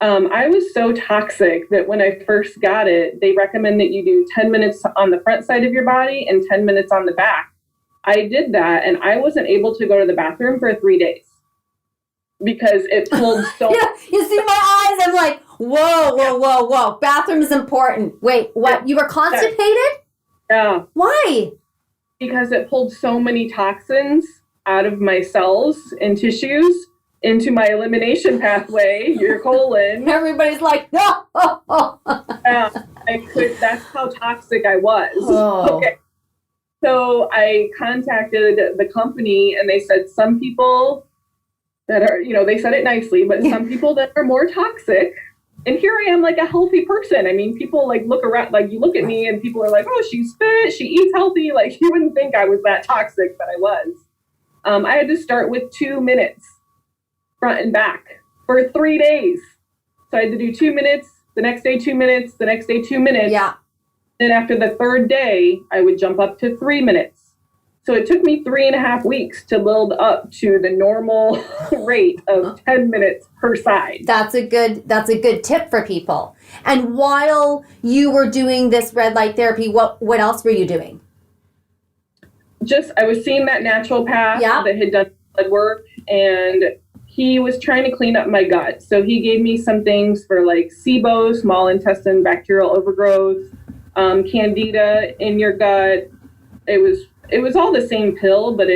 S2: I was so toxic that when I first got it, they recommend that you do 10 minutes on the front side of your body and 10 minutes on the back. I did that and I wasn't able to go to the bathroom for 3 days. Because it pulled so...
S1: Yeah, you see my eyes? I'm like, whoa. Bathroom is important. Wait, what? You were constipated?
S2: Yeah.
S1: Why?
S2: Because it pulled so many toxins out of my cells and tissues into my elimination pathway, your colon.
S1: Everybody's like, no.
S2: Yeah, that's how toxic I was.
S1: Oh.
S2: Okay. So I contacted the company and they said some people that are, they said it nicely, but some people that are more toxic. And here I am like a healthy person. I mean, people like look around, like you look at me and people are like, oh, she's fit, she eats healthy. Like you wouldn't think I was that toxic, but I was. I had to start with 2 minutes front and back for 3 days. So I had to do 2 minutes, the next day 2 minutes, the next day 2 minutes.
S1: Yeah.
S2: Then after the third day, I would jump up to 3 minutes. So it took me 3.5 weeks to build up to the normal rate of 10 minutes per side.
S1: That's a good tip for people. And while you were doing this red light therapy, what else were you doing?
S2: I was seeing that naturopath that had done blood work, and he was trying to clean up my gut. So he gave me some things for like SIBO, small intestine bacterial overgrowth, candida in your gut. It was all the same pill, but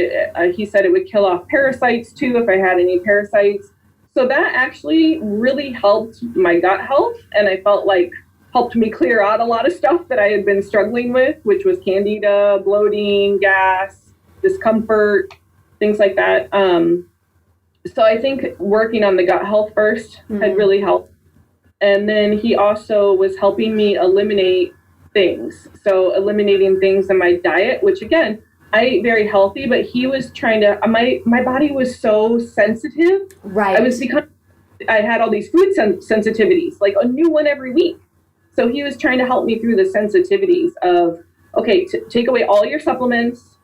S2: he said it would kill off parasites too if I had any parasites. So that actually really helped my gut health, and I felt like helped me clear out a lot of stuff that I had been struggling with, which was candida, bloating, gas, discomfort, things like that. So I think working on the gut health first had really helped. And then he also was helping me eliminate things. So eliminating things in my diet, which again, I ate very healthy, but he was trying to, my body was so sensitive.
S1: Right.
S2: I had all these food sensitivities, like a new one every week. So he was trying to help me through the sensitivities of, okay, take away all your supplements,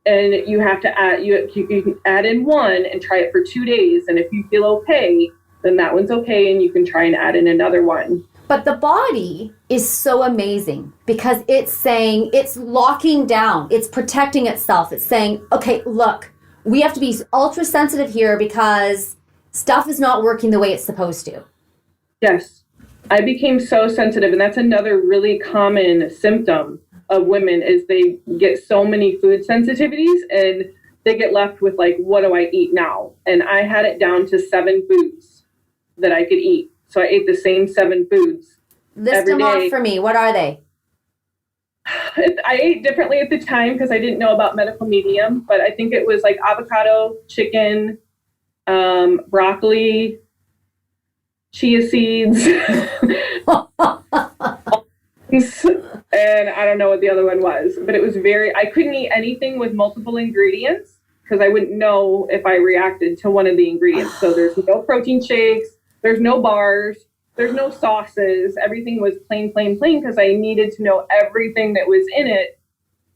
S2: and you have to add, you can add in one and try it for 2 days. And if you feel okay, then that one's okay, and you can try and add in another one.
S1: But the body is so amazing because it's saying, it's locking down, it's protecting itself. It's saying, okay, look, we have to be ultra sensitive here because stuff is not working the way it's supposed to.
S2: Yes. I became so sensitive, and that's another really common symptom of women is they get so many food sensitivities and they get left with like, what do I eat now? And I had it down to 7 foods that I could eat. So I ate the same 7 foods
S1: List them off for me. What are they?
S2: I ate differently at the time because I didn't know about medical medium, but I think it was like avocado, chicken, broccoli, chia seeds, and I don't know what the other one was, but it was I couldn't eat anything with multiple ingredients because I wouldn't know if I reacted to one of the ingredients. So there's no protein shakes. There's no bars, there's no sauces. Everything was plain because I needed to know everything that was in it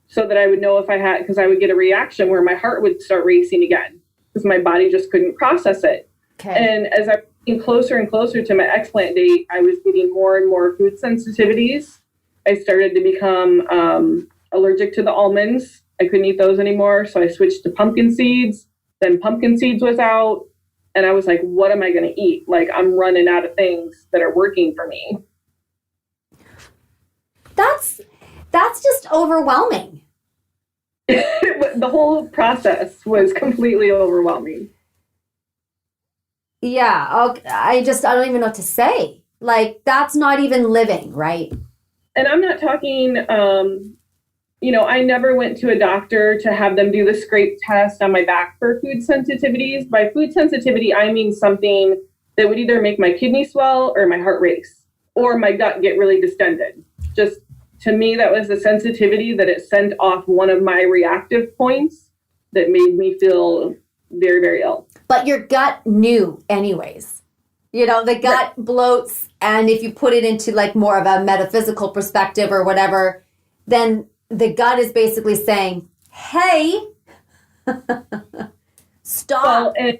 S2: so that I would know if I had, because I would get a reaction where my heart would start racing again because my body just couldn't process it. Okay. And as I'm getting closer and closer to my explant date, I was getting more and more food sensitivities. I started to become allergic to the almonds. I couldn't eat those anymore. So I switched to pumpkin seeds. Then pumpkin seeds was out. And I was like, what am I going to eat? Like, I'm running out of things that are working for me.
S1: That's just overwhelming.
S2: The whole process was completely overwhelming.
S1: Yeah. Okay. I don't even know what to say. Like, that's not even living, right?
S2: And I'm not talking, I never went to a doctor to have them do the scrape test on my back for food sensitivities. By food sensitivity, I mean something that would either make my kidney swell or my heart race or my gut get really distended. Just to me, that was the sensitivity that it sent off one of my reactive points that made me feel very, very ill.
S1: But your gut knew anyways. The gut bloats, and if you put it into like more of a metaphysical perspective or whatever, then the gut is basically saying, hey, stop. Well,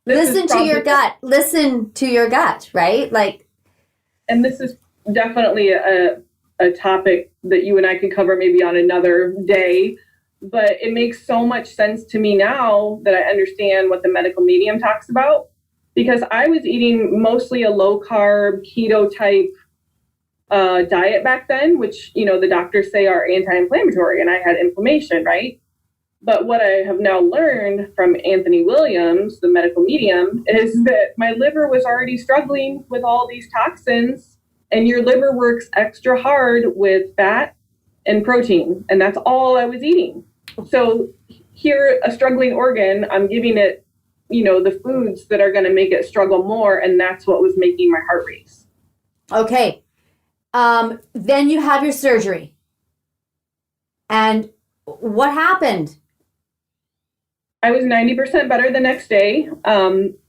S1: listen to your gut. Listen to your gut, right? Like,
S2: and this is definitely a topic that you and I could cover maybe on another day, but it makes so much sense to me now that I understand what the medical medium talks about, because I was eating mostly a low carb, keto type diet back then, which, the doctors say are anti-inflammatory, and I had inflammation, right? But what I have now learned from Anthony Williams, the medical medium, is that my liver was already struggling with all these toxins, and your liver works extra hard with fat and protein, and that's all I was eating. So here, a struggling organ, I'm giving it, the foods that are going to make it struggle more, and that's what was making my heart race.
S1: Okay. Then you have your surgery. And what happened?
S2: I was 90% better the next day.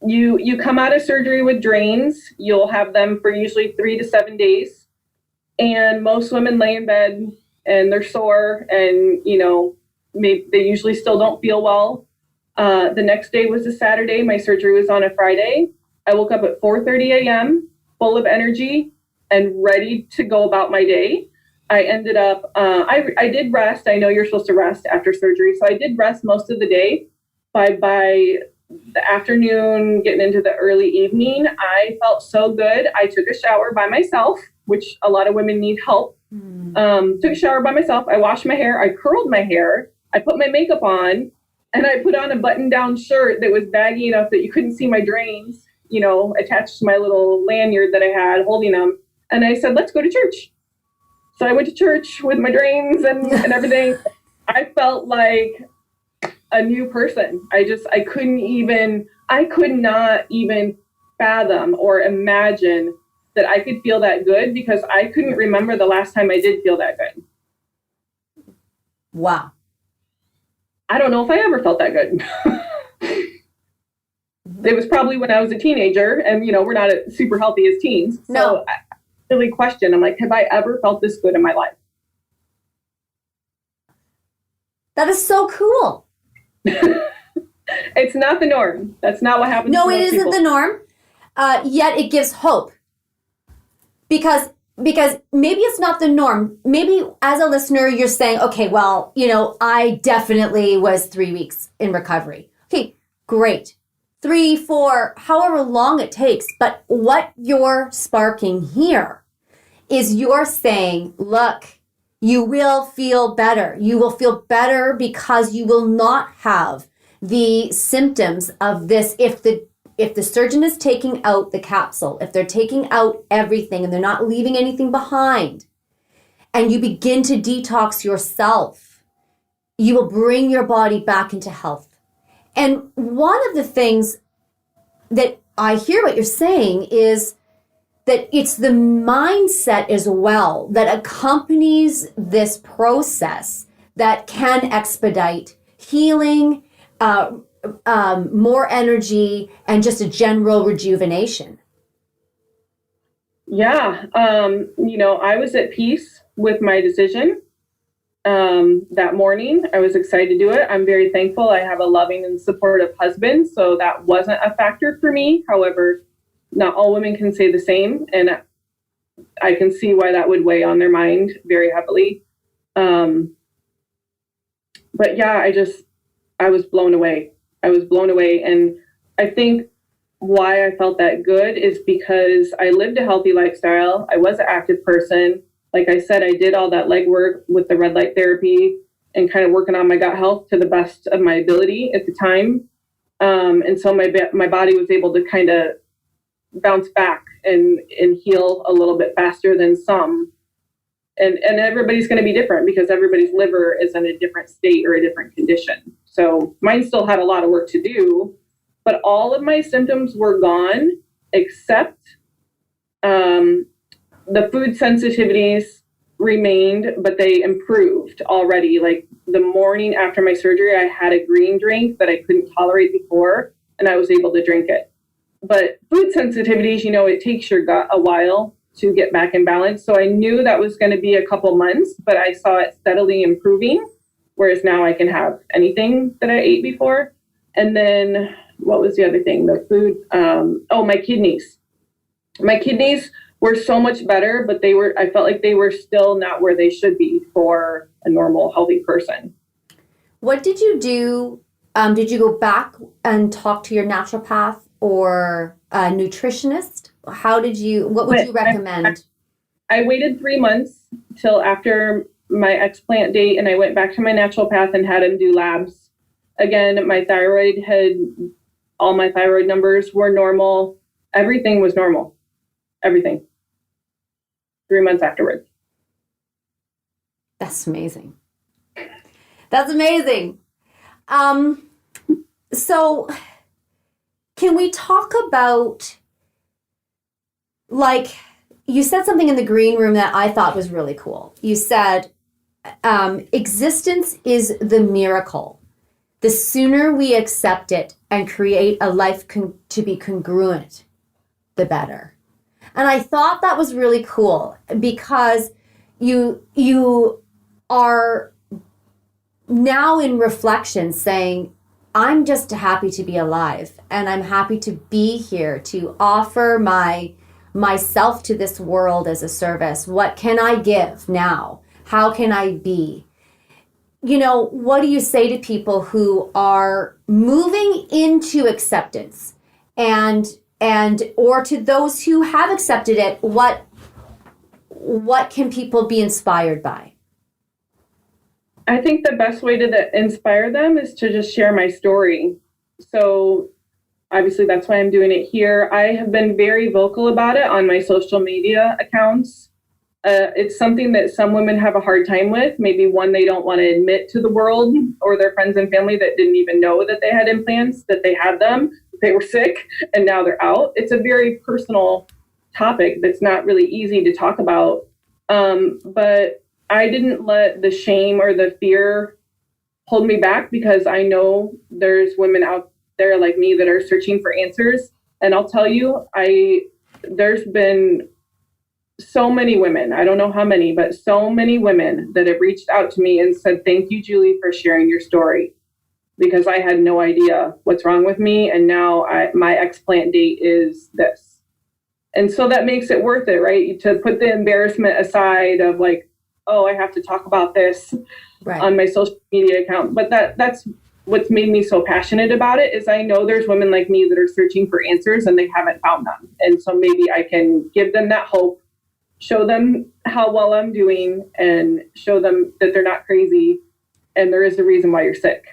S2: You come out of surgery with drains. You'll have them for usually 3 to 7 days. And most women lay in bed and they're sore and, they usually still don't feel well. The next day was a Saturday. My surgery was on a Friday. I woke up at 4:30 a.m., full of energy and ready to go about my day. I ended up, I did rest. I know you're supposed to rest after surgery. So I did rest most of the day. By the afternoon, getting into the early evening, I felt so good. I took a shower by myself, which a lot of women need help. Took a shower by myself. I washed my hair. I curled my hair. I put my makeup on, and I put on a button-down shirt that was baggy enough that you couldn't see my drains, attached to my little lanyard that I had holding them. And I said, let's go to church. So I went to church with my drains and everything. I felt like a new person. I could not even fathom or imagine that I could feel that good because I couldn't remember the last time I did feel that good.
S1: Wow.
S2: I don't know if I ever felt that good. It was probably when I was a teenager and, we're not super healthy as teens.
S1: No.
S2: So I really question, I'm like, have I ever felt this good in my life?
S1: That is so cool.
S2: It's not the norm. That's not what happens.
S1: No,
S2: to
S1: it
S2: most
S1: isn't
S2: people.
S1: the norm. Yet it gives hope. Because maybe it's not the norm. Maybe as a listener, you're saying, okay, well, I definitely was 3 weeks in recovery. Okay, great. 3, 4, however long it takes. But what you're sparking here is you're saying, look, you will feel better. You will feel better because you will not have the symptoms of this. If the surgeon is taking out the capsule, if they're taking out everything and they're not leaving anything behind, and you begin to detox yourself, you will bring your body back into health. And one of the things that I hear what you're saying is that it's the mindset as well that accompanies this process that can expedite healing, more energy, and just a general rejuvenation.
S2: Yeah. I was at peace with my decision that morning. I was excited to do it. I'm very thankful. I have a loving and supportive husband, so that wasn't a factor for me. However, not all women can say the same, and I can see why that would weigh on their mind very heavily. But yeah, I was blown away. And I think why I felt that good is because I lived a healthy lifestyle. I was an active person. Like I said, I did all that legwork with the red light therapy and kind of working on my gut health to the best of my ability at the time. And so my body was able to kind of bounce back and heal a little bit faster than some. And everybody's going to be different because everybody's liver is in a different state or a different condition. So mine still had a lot of work to do, but all of my symptoms were gone except the food sensitivities remained, but they improved already. Like the morning after my surgery, I had a green drink that I couldn't tolerate before, and I was able to drink it. But food sensitivities, it takes your gut a while to get back in balance. So I knew that was going to be a couple months, but I saw it steadily improving, whereas now I can have anything that I ate before. And then what was the other thing? The food, my kidneys. My kidneys were so much better, but I felt like they were still not where they should be for a normal, healthy person.
S1: What did you do? Did you go back and talk to your naturopath or a nutritionist? What would you recommend?
S2: I waited 3 months till after my explant date, and I went back to my naturopath and had him do labs. Again, all my thyroid numbers were normal. Everything was normal. Everything. 3 months afterwards.
S1: That's amazing. That's amazing. So can we talk about, like, you said something in the green room that I thought was really cool. You said, existence is the miracle. The sooner we accept it and create a life to be congruent, the better. And I thought that was really cool because you are now in reflection saying, I'm just happy to be alive, and I'm happy to be here to offer myself to this world as a service. What can I give now? How can I be? What do you say to people who are moving into acceptance and or to those who have accepted it, what can people be inspired by?
S2: I think the best way to inspire them is to just share my story. So obviously that's why I'm doing it here. I have been very vocal about it on my social media accounts. It's something that some women have a hard time with. Maybe one, they don't want to admit to the world or their friends and family that didn't even know that they had implants, that they had them, they were sick, and now they're out. It's a very personal topic that's not really easy to talk about. But I didn't let the shame or the fear hold me back, because I know there's women out there like me that are searching for answers. And I'll tell you, there's been so many women, I don't know how many, but so many women that have reached out to me and said, thank you, Julie, for sharing your story, because I had no idea what's wrong with me. And now my explant date is this. And so that makes it worth it, right? To put the embarrassment aside of like, oh, I have to talk about this on my social media account. But that's what's made me so passionate about it, is I know there's women like me that are searching for answers and they haven't found them. And so maybe I can give them that hope, show them how well I'm doing, and show them that they're not crazy and there is a reason why you're sick.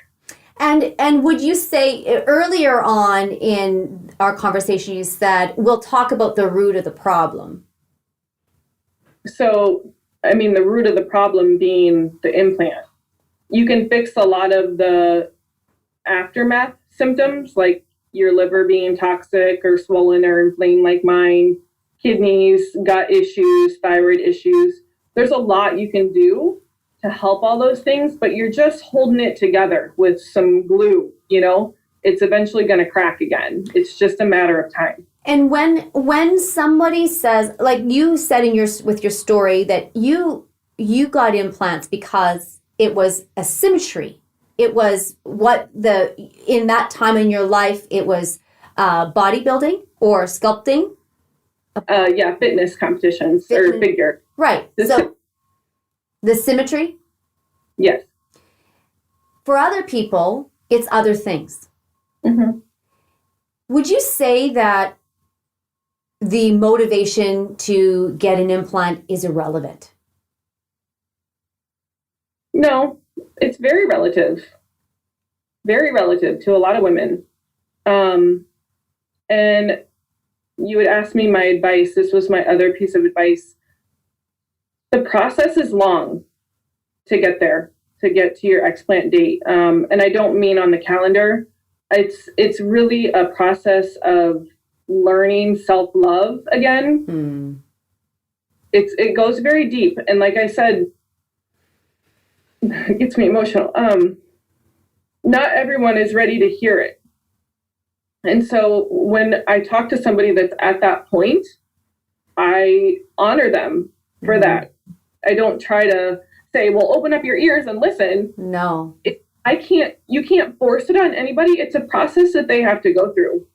S1: And would you say, earlier on in our conversation, you said, we'll talk about the root of the problem.
S2: So, I mean, the root of the problem being the implant. You can fix a lot of the aftermath symptoms, like your liver being toxic or swollen or inflamed like mine, kidneys, gut issues, thyroid issues. There's a lot you can do to help all those things, but you're just holding it together with some glue, it's eventually going to crack again. It's just a matter of time.
S1: And when somebody says, like you said with your story, that you got implants because it was a symmetry. It was in that time in your life, it was bodybuilding or sculpting.
S2: Fitness competitions or figure.
S1: Right. So the symmetry?
S2: Yes.
S1: For other people, it's other things.
S2: Mm-hmm.
S1: Would you say that the motivation to get an implant is irrelevant?
S2: No, it's very relative. Very relative to a lot of women. And you would ask me my advice. This was my other piece of advice. The process is long to get there, to get to your explant date. And I don't mean on the calendar. It's really a process of learning self-love again. It goes very deep. And like I said, it gets me emotional. Not everyone is ready to hear it. And so when I talk to somebody that's at that point, I honor them for that. I don't try to say, well, open up your ears and listen.
S1: No.
S2: You can't force it on anybody. It's a process that they have to go through.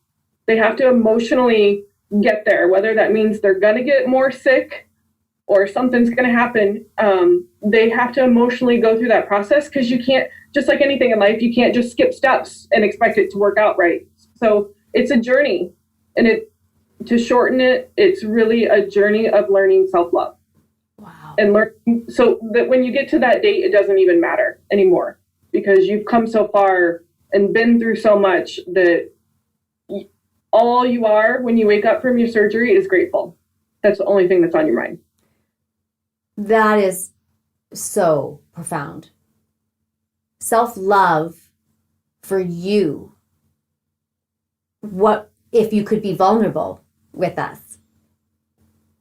S2: They have to emotionally get there, whether that means they're going to get more sick or something's going to happen. They have to emotionally go through that process, because you can't, just like anything in life, you can't just skip steps and expect it to work out right. So it's a journey, and to shorten it, it's really a journey of learning self-love.
S1: Wow.
S2: And learn so that when you get to that date, it doesn't even matter anymore, because you've come so far and been through so much that all you are when you wake up from your surgery is grateful. That's the only thing that's on your mind.
S1: That is so profound. Self-love for you. What if you could be vulnerable with us?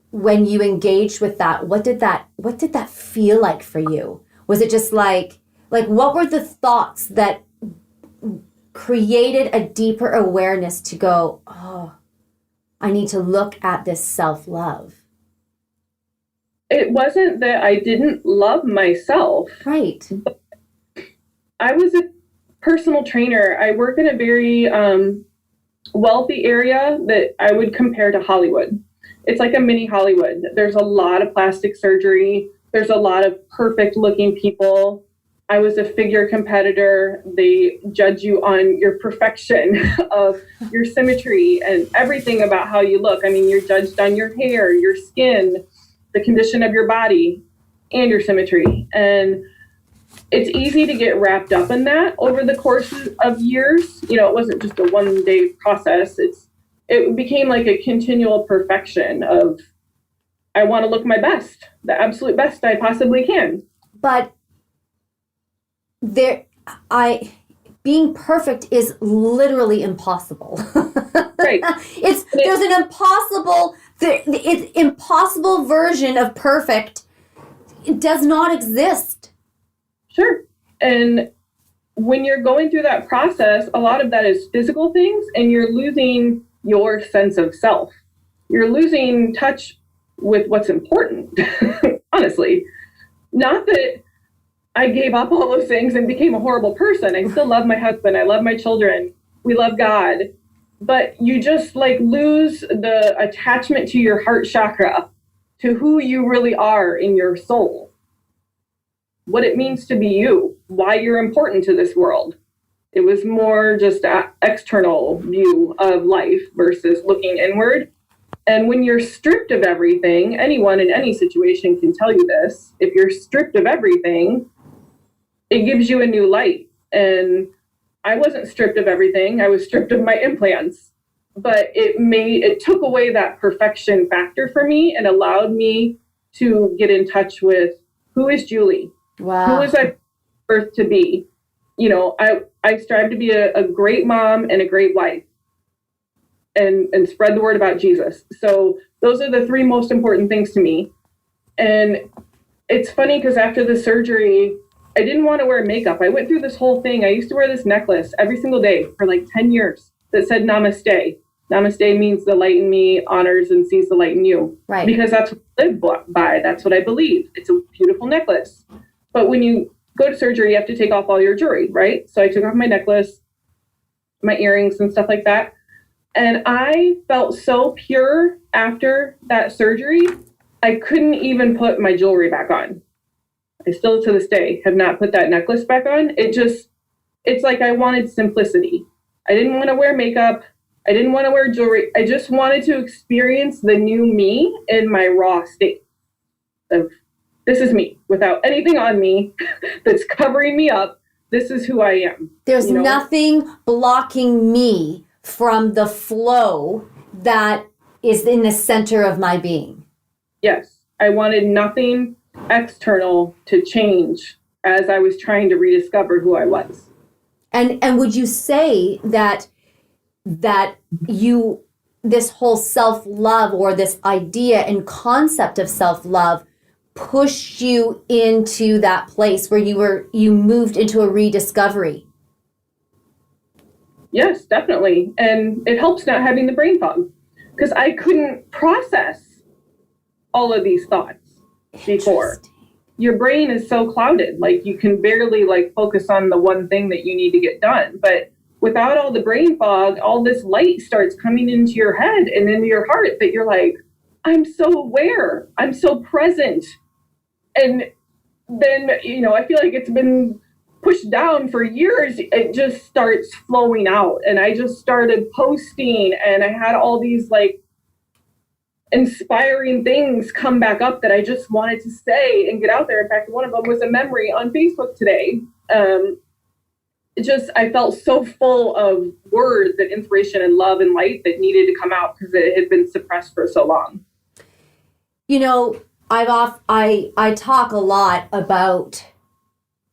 S1: When you engaged with that, what did that feel like for you? Was it just like what were the thoughts that created a deeper awareness to go, oh, I need to look at this self-love.
S2: It wasn't that I didn't love myself.
S1: Right.
S2: I was a personal trainer. I work in a very wealthy area that I would compare to Hollywood. It's like a mini Hollywood. There's a lot of plastic surgery. There's a lot of perfect looking people. I was a figure competitor. They judge you on your perfection of your symmetry and everything about how you look. I mean, you're judged on your hair, your skin, the condition of your body, and your symmetry. And it's easy to get wrapped up in that over the course of years. You know, it wasn't just a one-day process. It became like a continual perfection of, I want to look my best, the absolute best I possibly can.
S1: But being perfect is literally impossible.
S2: Right.
S1: It's impossible version of perfect. It does not exist.
S2: Sure. And when you're going through that process, a lot of that is physical things, and you're losing your sense of self. You're losing touch with what's important, honestly. Not that I gave up all those things and became a horrible person. I still love my husband. I love my children. We love God. But you just like lose the attachment to your heart chakra, to who you really are in your soul, what it means to be you, why you're important to this world. It was more just an external view of life versus looking inward. And when you're stripped of everything, anyone in any situation can tell you this, if you're stripped of everything, it gives you a new light. And I wasn't stripped of everything. I was stripped of my implants, but it took away that perfection factor for me and allowed me to get in touch with, who is Julie?
S1: Wow.
S2: Who was I birthed to be? You know, I strive to be a great mom and a great wife and spread the word about Jesus. So those are the three most important things to me. And it's funny because after the surgery, I didn't want to wear makeup. I went through this whole thing. I used to wear this necklace every single day for like 10 years that said namaste. Namaste means the light in me honors and sees the light in you.
S1: Right.
S2: Because that's what I live by. That's what I believe. It's a beautiful necklace. But when you go to surgery, you have to take off all your jewelry, right? So I took off my necklace, my earrings and stuff like that. And I felt so pure after that surgery, I couldn't even put my jewelry back on. I still to this day have not put that necklace back on. It's like I wanted simplicity. I didn't want to wear makeup. I didn't want to wear jewelry. I just wanted to experience the new me in my raw state of, this is me without anything on me that's covering me up. This is who I am.
S1: There's nothing blocking me from the flow that is in the center of my being.
S2: Yes. I wanted nothing external to change as I was trying to rediscover who I was.
S1: And would you say that you, this whole self-love or this idea and concept of self-love pushed you into that place where you moved into a rediscovery? Yes,
S2: definitely. And it helps not having the brain fog, because I couldn't process all of these thoughts before. Your brain is so clouded, like you can barely like focus on the one thing that you need to get done. But without all the brain fog, all this light starts coming into your head and into your heart that you're like, I'm so aware, I'm so present. And then, I feel like it's been pushed down for years. It just starts flowing out. And I just started posting, and I had all these like inspiring things come back up that I just wanted to say and get out there. In fact, one of them was a memory on Facebook today. I felt so full of words and inspiration and love and light that needed to come out because it had been suppressed for so long.
S1: I talk a lot about,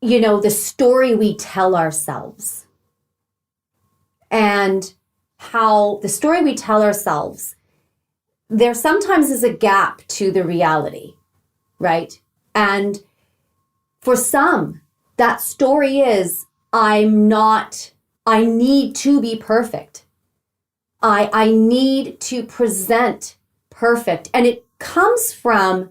S1: the story we tell ourselves and how the story we tell ourselves, there sometimes is a gap to the reality, right? And for some, that story is, I need to be perfect. I need to present perfect. And it comes from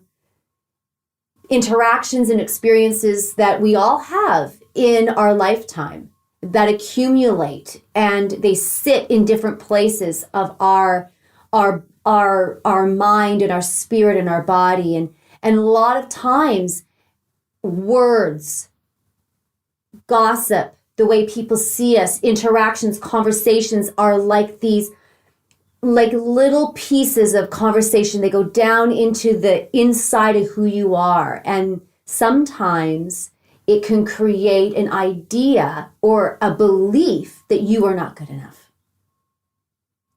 S1: interactions and experiences that we all have in our lifetime that accumulate, and they sit in different places of our mind and our spirit and our body. And a lot of times words, gossip, the way people see us, interactions, conversations are like these, like little pieces of conversation. They go down into the inside of who you are. And sometimes it can create an idea or a belief that you are not good enough.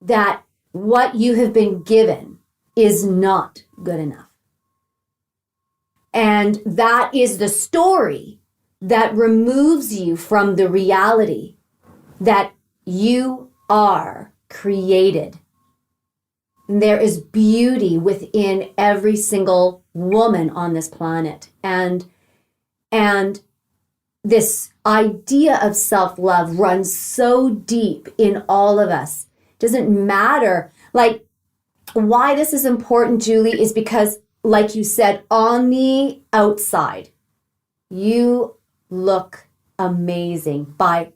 S1: That what you have been given is not good enough. And that is the story that removes you from the reality that you are created. There is beauty within every single woman on this planet. And this idea of self-love runs so deep in all of us. Doesn't matter. Like, why this is important, Julie, is because, like you said, on the outside, you look amazing by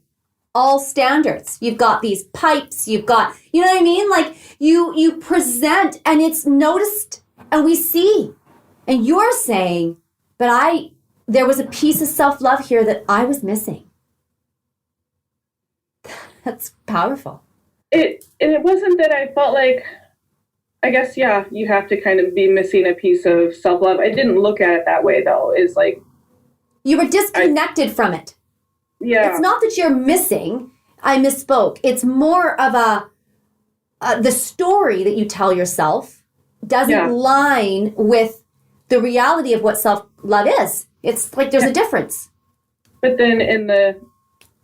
S1: all standards. You've got these pipes, you've got, you know what I mean? Like, you present and it's noticed and we see. And you're saying, but there was a piece of self-love here that I was missing. That's powerful.
S2: It wasn't that I felt like, I guess, yeah, you have to kind of be missing a piece of self-love. I didn't look at it that way, though. It's like,
S1: you were disconnected from it.
S2: Yeah.
S1: It's not that you're missing. I misspoke. It's more of the story that you tell yourself doesn't line with the reality of what self-love is. It's like there's a difference.
S2: But then in the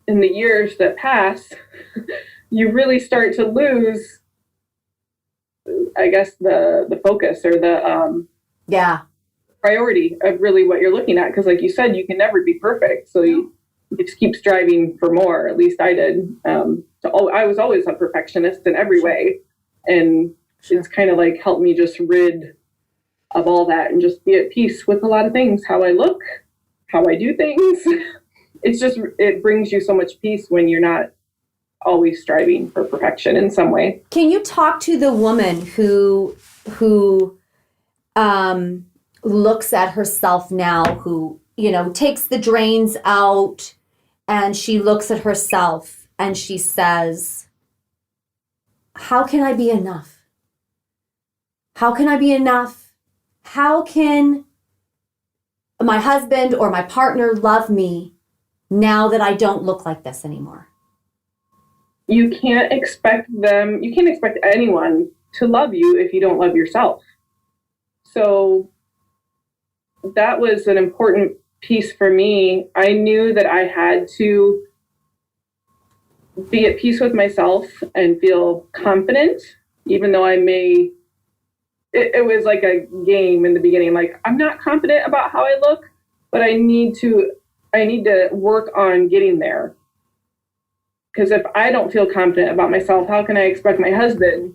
S2: years that pass, you really start to lose, I guess, the focus or the priority of really what you're looking at. Because like you said, you can never be perfect. So you just keep striving for more. At least I did. I was always a perfectionist in every way. And it's kind of like helped me just rid of all that and just be at peace with a lot of things. How I look, how I do things. It brings you so much peace when you're not always striving for perfection in some way.
S1: Can you talk to the woman who looks at herself now, who, takes the drains out, and she looks at herself and she says, how can I be enough? How can I be enough? How can my husband or my partner love me now that I don't look like this anymore?
S2: You can't expect anyone to love you if you don't love yourself. So that was an important piece for me. I knew that I had to be at peace with myself and feel confident, even though it was like a game in the beginning. Like, I'm not confident about how I look, but I need to work on getting there. Because if I don't feel confident about myself, how can I expect my husband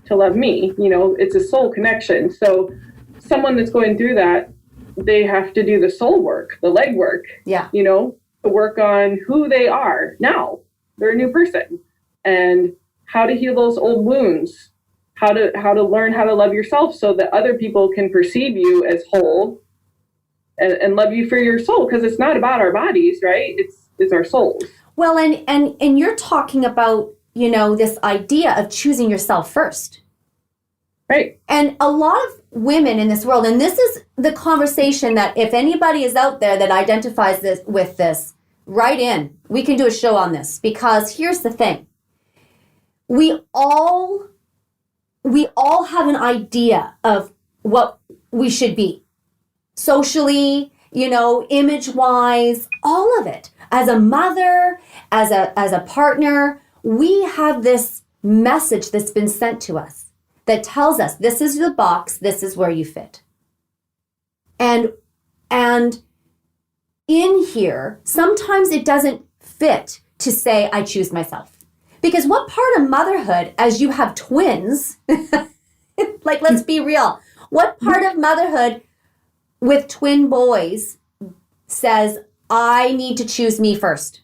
S2: to love me? It's a soul connection. So someone that's going through that, they have to do the soul work, the leg work, to work on who they are now. They're a new person, and how to heal those old wounds, how to learn how to love yourself so that other people can perceive you as whole and love you for your soul. Because it's not about our bodies, right? It's our souls.
S1: Well, and you're talking about, this idea of choosing yourself first.
S2: Right.
S1: And a lot of women in this world, and this is the conversation that if anybody is out there that identifies with this, write in. We can do a show on this, because here's the thing. We all have an idea of what we should be. Socially, image-wise, all of it. As a mother, as a partner, we have this message that's been sent to us that tells us this is the box, this is where you fit. And in here, sometimes it doesn't fit to say I choose myself, Because what part of motherhood, as you have twins, like, let's be real, what part of motherhood with twin boys says, I need to choose me first?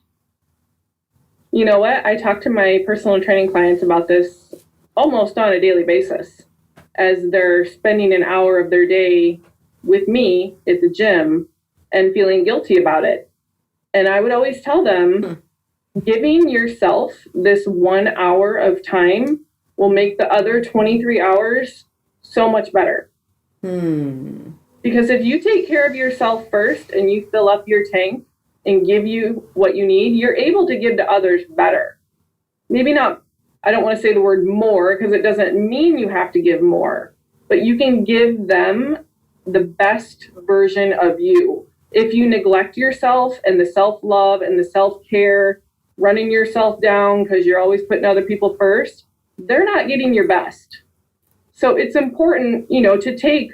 S2: You know what? I talk to my personal training clients about this almost on a daily basis as they're spending an hour of their day with me at the gym and feeling guilty about it. And I would always tell them, giving yourself this 1 hour of time will make the other 23 hours so much better. Because if you take care of yourself first and you fill up your tank and give you what you need, you're able to give to others better. Maybe not, I don't want to say the word more because it doesn't mean you have to give more, but you can give them the best version of you. If you neglect yourself and the self-love and the self-care, running yourself down because you're always putting other people first, they're not getting your best. So it's important, to take,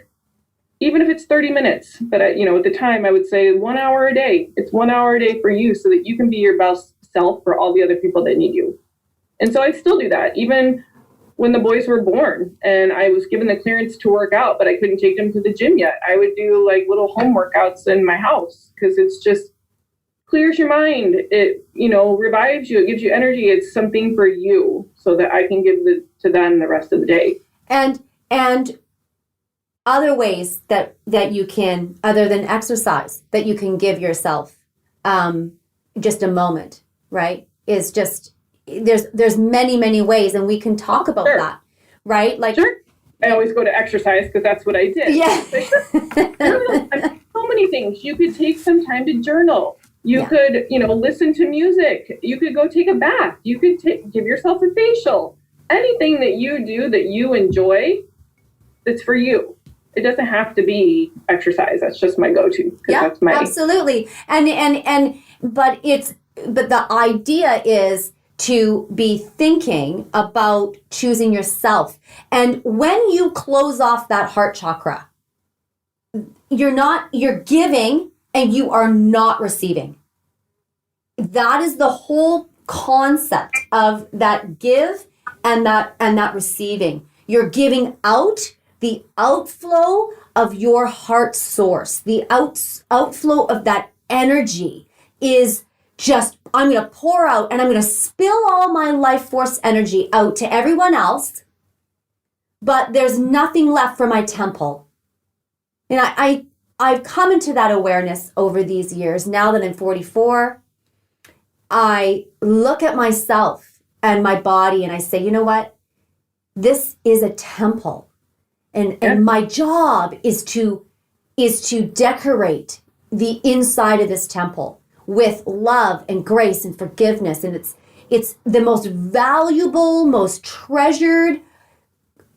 S2: even if it's 30 minutes, but at the time I would say 1 hour a day. It's 1 hour a day for you so that you can be your best self for all the other people that need you. And so I still do that, even when the boys were born and I was given the clearance to work out, but I couldn't take them to the gym yet. I would do like little home workouts in my house because it's just clears your mind. It, revives you. It gives you energy. It's something for you so that I can give to them the rest of the day.
S1: And other ways that you can, other than exercise, that you can give yourself just a moment, right? Is just, there's many ways, and we can talk about that, right? Like,
S2: sure. I always go to exercise because that's what I did.
S1: Yeah.
S2: So many things. You could take some time to journal. You could, listen to music. You could go take a bath. You could give yourself a facial. Anything that you do that you enjoy, that's for you. It doesn't have to be exercise. That's just my go-to.
S1: Yeah, absolutely. But the idea is to be thinking about choosing yourself. And when you close off that heart chakra, you're giving and you are not receiving. That is the whole concept of that give and that receiving. You're giving out. The outflow of your heart source, the outflow of that energy is just, I'm going to pour out and I'm going to spill all my life force energy out to everyone else, but there's nothing left for my temple. And I've come into that awareness over these years. Now that I'm 44, I look at myself and my body and I say, you know what? This is a temple. And my job is to decorate the inside of this temple with love and grace and forgiveness. And it's the most valuable, most treasured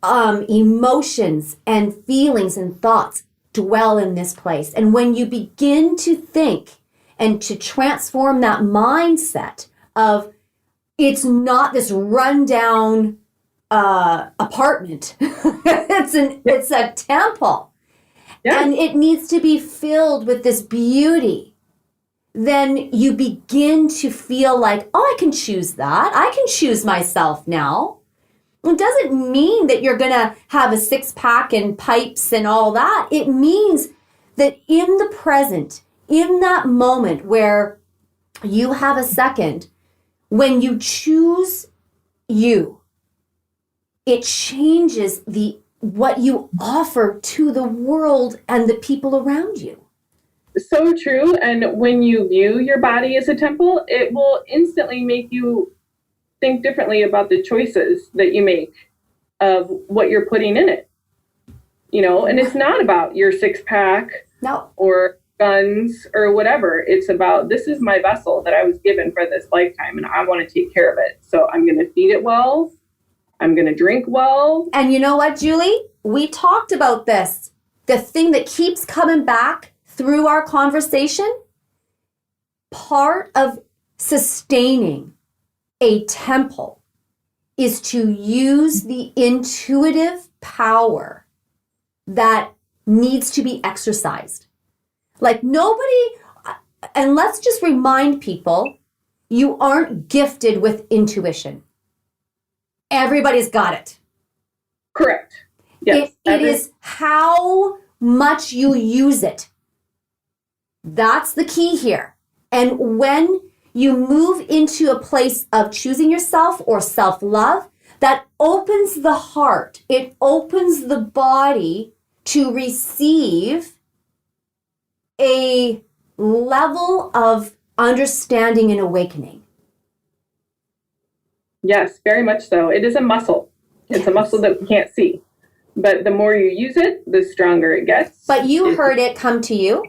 S1: emotions and feelings and thoughts dwell in this place. And when you begin to think and to transform that mindset of it's not this rundown apartment. it's a temple. Yes. And it needs to be filled with this beauty. Then you begin to feel like, oh, I can choose that. I can choose myself now. It doesn't mean that you're going to have a six-pack and pipes and all that. It means that in the present, in that moment where you have a second, when you choose you, it changes what you offer to the world and the people around you.
S2: So true. And when you view your body as a temple, it will instantly make you think differently about the choices that you make of what you're putting in it. And it's not about your six-pack or guns or whatever. It's about, this is my vessel that I was given for this lifetime and I want to take care of it. So I'm going to feed it well. I'm going to drink well.
S1: And you know what, Julie? We talked about this. The thing that keeps coming back through our conversation, part of sustaining a temple is to use the intuitive power that needs to be exercised. Like and let's just remind people, you aren't gifted with intuition. everybody's got it.
S2: Correct. Yes.
S1: It is how much you use it. That's the key here. And when you move into a place of choosing yourself or self-love, that opens the heart. It opens the body to receive a level of understanding and awakening.
S2: Yes, very much so. It is a muscle. It's a muscle that we can't see. But the more you use it, the stronger it gets.
S1: But you heard it come to you.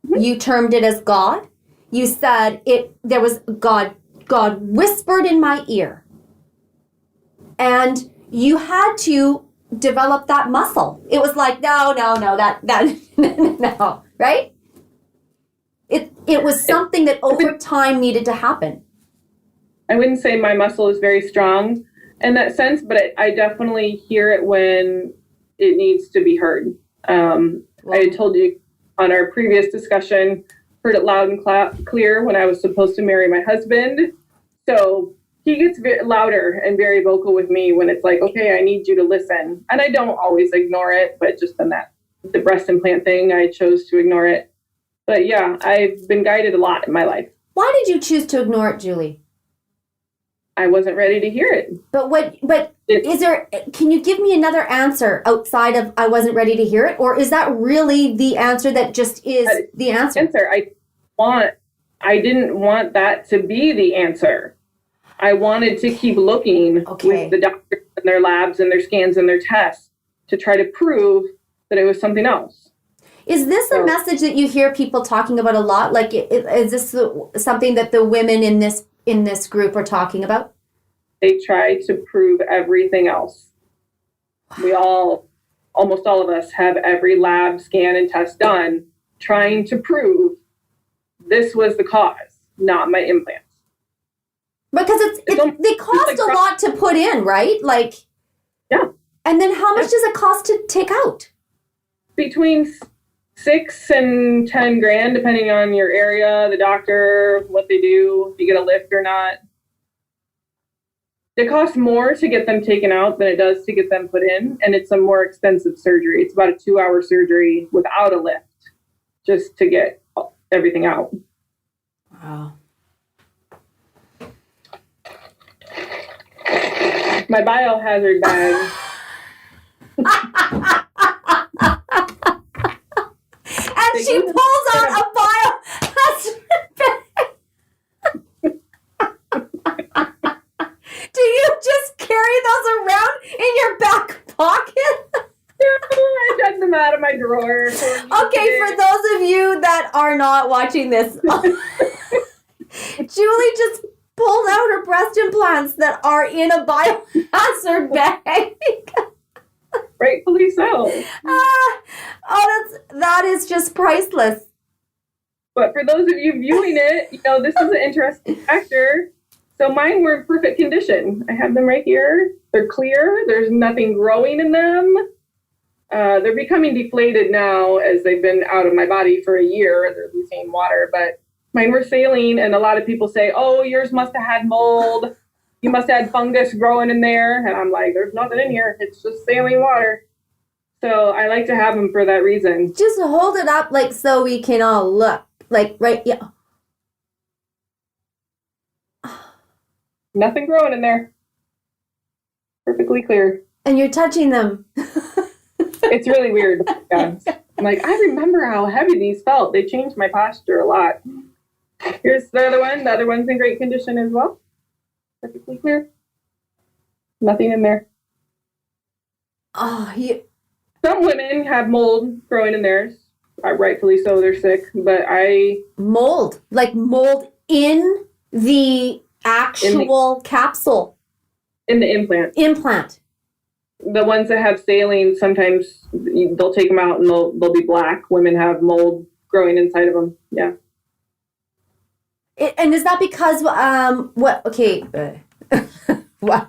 S1: Mm-hmm. You termed it as God. You said there was God whispered in my ear. And you had to develop that muscle. It was like, no, that no, right? It was something that over time needed to happen.
S2: I wouldn't say my muscle is very strong in that sense, but I definitely hear it when it needs to be heard. I had told you on our previous discussion, heard it loud and clear when I was supposed to marry my husband. So he gets louder and very vocal with me when it's like, okay, I need you to listen. And I don't always ignore it, but just on the breast implant thing, I chose to ignore it. But yeah, I've been guided a lot in my life.
S1: Why did you choose to ignore it, Julie?
S2: I wasn't ready to hear it.
S1: Can you give me another answer outside of I wasn't ready to hear it? Or is that really the answer that just is the answer?
S2: I didn't want that to be the answer. I wanted to keep looking with the doctors and their labs and their scans and their tests to try to prove that it was something else.
S1: Is this a message that you hear people talking about a lot? Like, is this something that the women in this group are talking about?
S2: They try to prove everything else. We almost all of us have every lab, scan, and test done trying to prove this was the cause, not my implants.
S1: Because they cost a lot to put in, right? Like,
S2: yeah.
S1: And then how much does it cost to take out?
S2: Between $6,000 and $10,000, depending on your area, the doctor, what they do, if you get a lift or not. It costs more to get them taken out than it does to get them put in, and it's a more expensive surgery. It's about a 2-hour surgery without a lift, just to get everything out.
S1: Wow.
S2: My biohazard bag.
S1: And she pulls out a biohazard bag. Do you just carry those around in your back pocket?
S2: I got them out of my drawer.
S1: Okay, for those of you that are not watching this, Julie just pulled out her breast implants that are in a biohazard bag.
S2: Rightfully so.
S1: That is just priceless.
S2: But for those of you viewing it, this is an interesting factor. So mine were in perfect condition. I have them right here. They're clear. There's nothing growing in them. They're becoming deflated now as they've been out of my body for a year. They're losing water, but mine were saline. And a lot of people say, oh, yours must have had mold. You must have had fungus growing in there. And I'm like, there's nothing in here. It's just saline water. So I like to have them for that reason.
S1: Just hold it up like so we can all look. Like, right, yeah.
S2: Nothing growing in there. Perfectly clear.
S1: And you're touching them.
S2: It's really weird. Yeah. I'm like, I remember how heavy these felt. They changed my posture a lot. Here's the other one. The other one's in great condition as well. Perfectly clear. Nothing in there.
S1: Oh,
S2: Some women have mold growing in theirs. Rightfully so, they're sick. But
S1: mold? Like mold in the actual capsule?
S2: In the implant.
S1: Implant.
S2: The ones that have saline, sometimes they'll take them out and they'll be black. Women have mold growing inside of them. Yeah.
S1: And is that because, what, okay, why?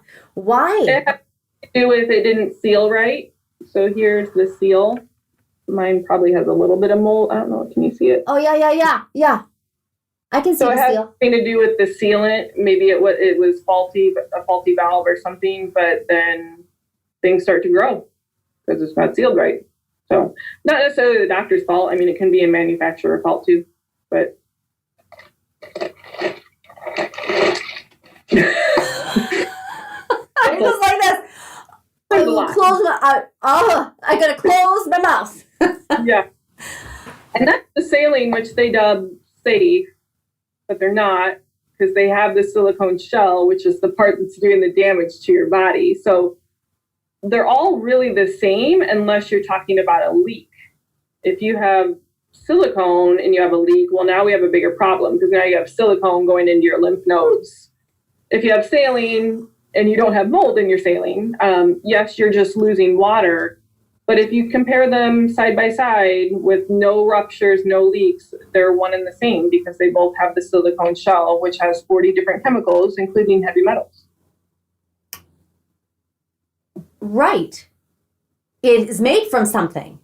S2: It has to do with it didn't seal right. So here's the seal. Mine probably has a little bit of mold. I don't know. Can you see it?
S1: Oh, yeah. I can see
S2: So it
S1: the
S2: has
S1: seal.
S2: something to do with the sealant. Maybe it was faulty, a faulty valve or something, but then things start to grow because it's not sealed right. So not necessarily the doctor's fault. I mean, it can be a manufacturer fault too, but.
S1: I'm just like this.
S2: There's a lot.
S1: I gotta close my mouth.
S2: Yeah. And that's the saline, which they dub safe, but they're not, because they have the silicone shell, which is the part that's doing the damage to your body. So they're all really the same unless you're talking about a leak. If you have silicone and you have a leak, well, now we have a bigger problem because now you have silicone going into your lymph nodes. If you have saline and you don't have mold in your saline, yes, you're just losing water. But if you compare them side by side with no ruptures, no leaks, they're one and the same because they both have the silicone shell, which has 40 different chemicals, including heavy metals.
S1: Right. It is made from something.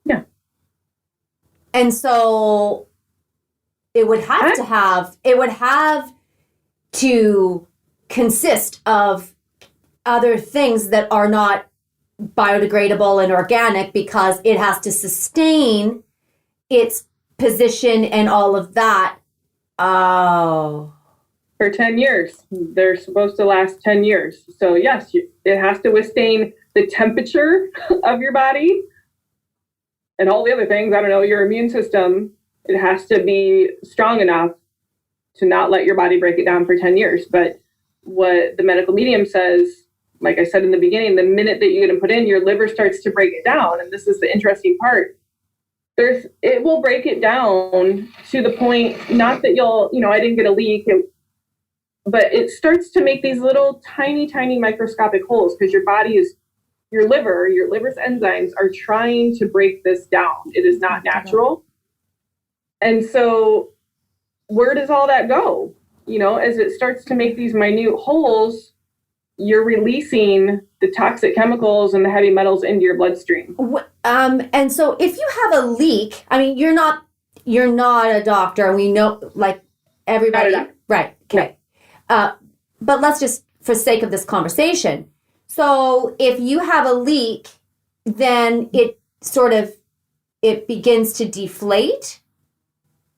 S2: Yeah.
S1: And so it would have to consist of other things that are not biodegradable and organic because it has to sustain its position and all of that. Oh.
S2: For 10 years. They're supposed to last 10 years. So yes, it has to withstand the temperature of your body and all the other things. I don't know, your immune system. It has to be strong enough to not let your body break it down for 10 years. But what the medical medium says, like I said in the beginning, the minute that you're going to put in, your liver starts to break it down. And this is the interesting part. It will break it down to the point, not that I didn't get a leak, but it starts to make these little tiny, tiny microscopic holes because your liver's enzymes are trying to break this down. It is not natural. And so where does all that go? As it starts to make these minute holes, you're releasing the toxic chemicals and the heavy metals into your bloodstream.
S1: And so if you have a leak, I mean, you're not a doctor, and we know, like, everybody, right? Okay. No. But let's just, for sake of this conversation, so if you have a leak, then it begins to deflate.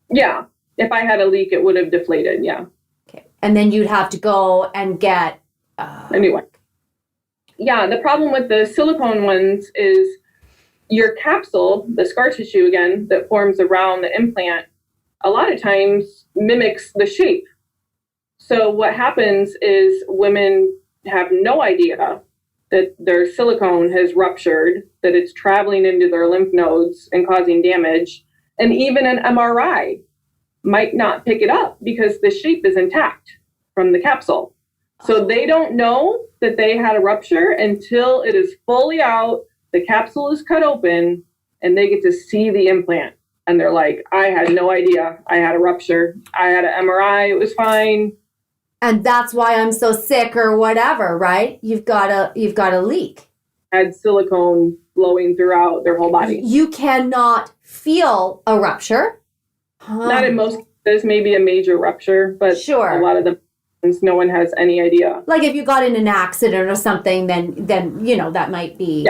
S2: Yeah. If I had a leak, it would have deflated. Yeah.
S1: Okay. And then you'd have to go and get
S2: a new one. Yeah, the problem with the silicone ones is your capsule, the scar tissue again, that forms around the implant, a lot of times mimics the shape. So what happens is women have no idea that their silicone has ruptured, that it's traveling into their lymph nodes and causing damage. And even an MRI might not pick it up because the shape is intact from the capsule. So they don't know that they had a rupture until it is fully out, the capsule is cut open, and they get to see the implant. And they're like, I had no idea I had a rupture. I had an MRI, it was fine.
S1: And that's why I'm so sick or whatever, right? You've got a leak.
S2: Had silicone blowing throughout their whole body.
S1: You cannot feel a rupture.
S2: Not in most cases, maybe a major rupture, but
S1: sure.
S2: A lot of the no one has any idea.
S1: Like if you got in an accident or something, then that might be.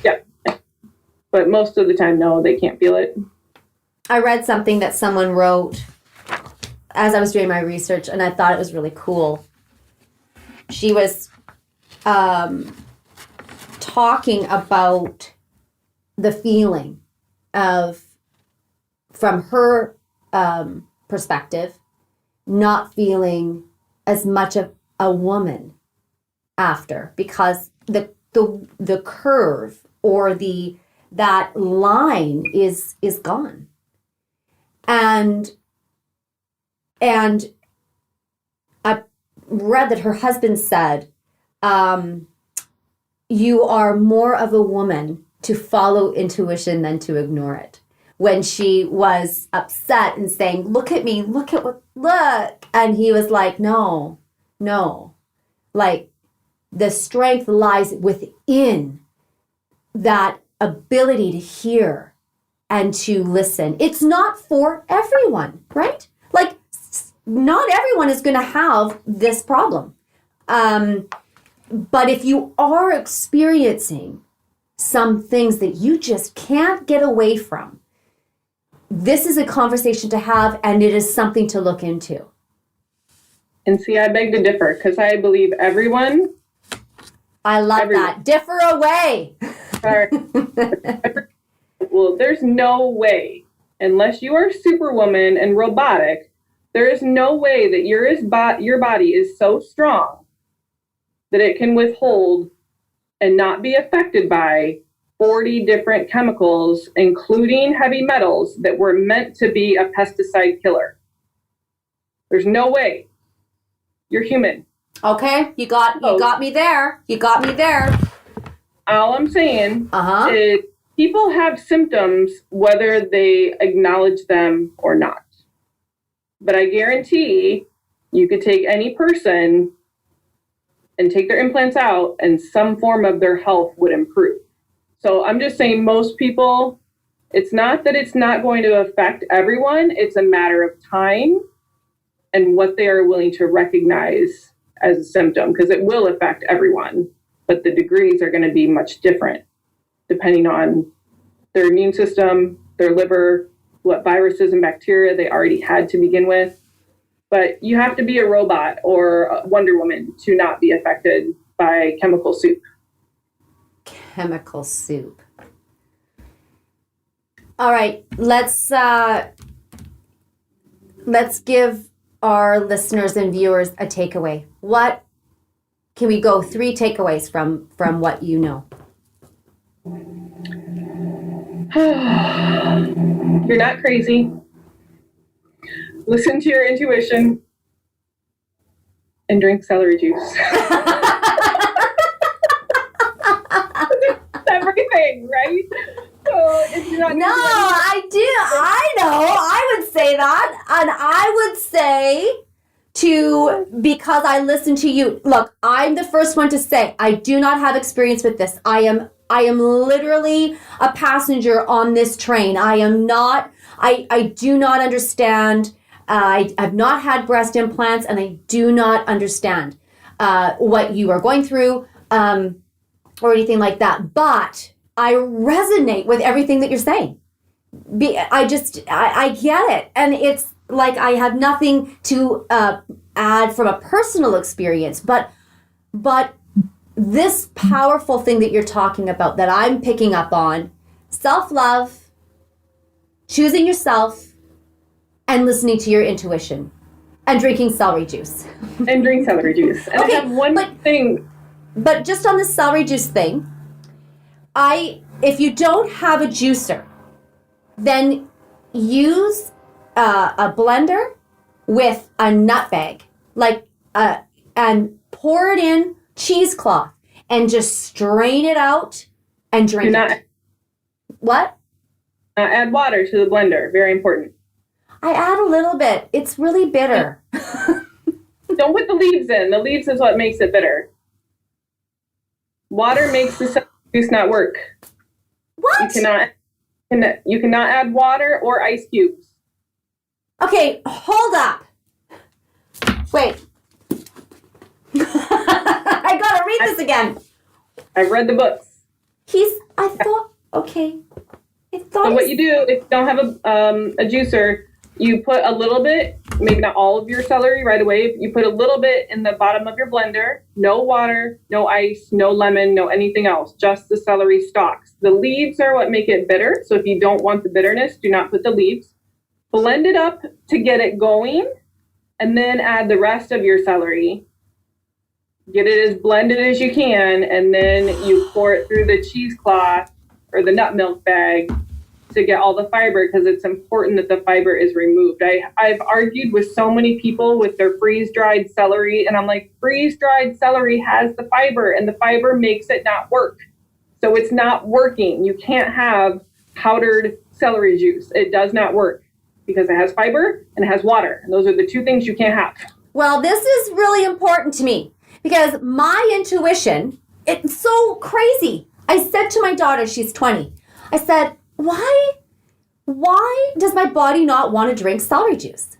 S2: Yeah. But most of the time, no, they can't feel it.
S1: I read something that someone wrote as I was doing my research, and I thought it was really cool. She was talking about the feeling of, from her perspective, not feeling as much of a woman after, because the curve or that line is gone. And I read that her husband said, you are more of a woman to follow intuition than to ignore it. When she was upset and saying, look at me, look. And he was like, no. Like, the strength lies within that ability to hear and to listen. It's not for everyone, right? Like, not everyone is going to have this problem. But if you are experiencing some things that you just can't get away from, this is a conversation to have, and it is something to look into.
S2: And see, I beg to differ, because I believe everyone.
S1: I love that. Differ away.
S2: Sorry. Well, there's no way, unless you are Superwoman and robotic, there is no way that your body is so strong that it can withhold and not be affected by 40 different chemicals, including heavy metals, that were meant to be a pesticide killer. There's no way. You're human.
S1: Okay, you got me there. You got me there.
S2: All I'm saying is people have symptoms whether they acknowledge them or not. But I guarantee you could take any person and take their implants out and some form of their health would improve. So I'm just saying most people, it's not that it's not going to affect everyone. It's a matter of time and what they are willing to recognize as a symptom, because it will affect everyone, but the degrees are going to be much different depending on their immune system, their liver, what viruses and bacteria they already had to begin with. But you have to be a robot or a Wonder Woman to not be affected by chemical soup.
S1: Chemical soup. All right, let's give our listeners and viewers a takeaway. What can we go 3 takeaways from what you know?
S2: You're not crazy. Listen to your intuition and drink celery juice. Everything, right? So if you're not
S1: I do. I know. I would say that. And I would say because I listen to you. Look, I'm the first one to say I do not have experience with this. I am literally a passenger on this train. I am not, I do not understand. I've not had breast implants, and I do not understand what you are going through or anything like that. But I resonate with everything that you're saying. I get it. And it's like I have nothing to add from a personal experience. But this powerful thing that you're talking about that I'm picking up on, self-love, choosing yourself, and listening to your intuition, and drinking celery juice.
S2: And drink celery juice. And
S1: okay,
S2: I have one thing.
S1: But just on the celery juice thing, if you don't have a juicer, then use a blender with a nutbag, and pour it in cheesecloth and just strain it out and drink it. What?
S2: Add water to the blender. Very important.
S1: I add a little bit. It's really bitter.
S2: Don't put the leaves in. The leaves is what makes it bitter. Water makes the celery juice not work.
S1: What?
S2: You cannot add water or ice cubes.
S1: Okay, hold up. Wait. I gotta read this again.
S2: I've read the books. So what you do, if you don't have a juicer, you put a little bit, maybe not all of your celery right away. You put a little bit in the bottom of your blender. No water, no ice, no lemon, no anything else. Just the celery stalks. The leaves are what make it bitter. So if you don't want the bitterness, do not put the leaves. Blend it up to get it going, and then add the rest of your celery. Get it as blended as you can, and then you pour it through the cheesecloth or the nut milk bag to get all the fiber, because it's important that the fiber is removed. I've argued with so many people with their freeze-dried celery, and I'm like, freeze-dried celery has the fiber, and the fiber makes it not work. So it's not working. You can't have powdered celery juice. It does not work because it has fiber and it has water. And those are the 2 things you can't have.
S1: Well, this is really important to me because my intuition, it's so crazy. I said to my daughter, she's 20, I said, why does my body not want to drink celery juice?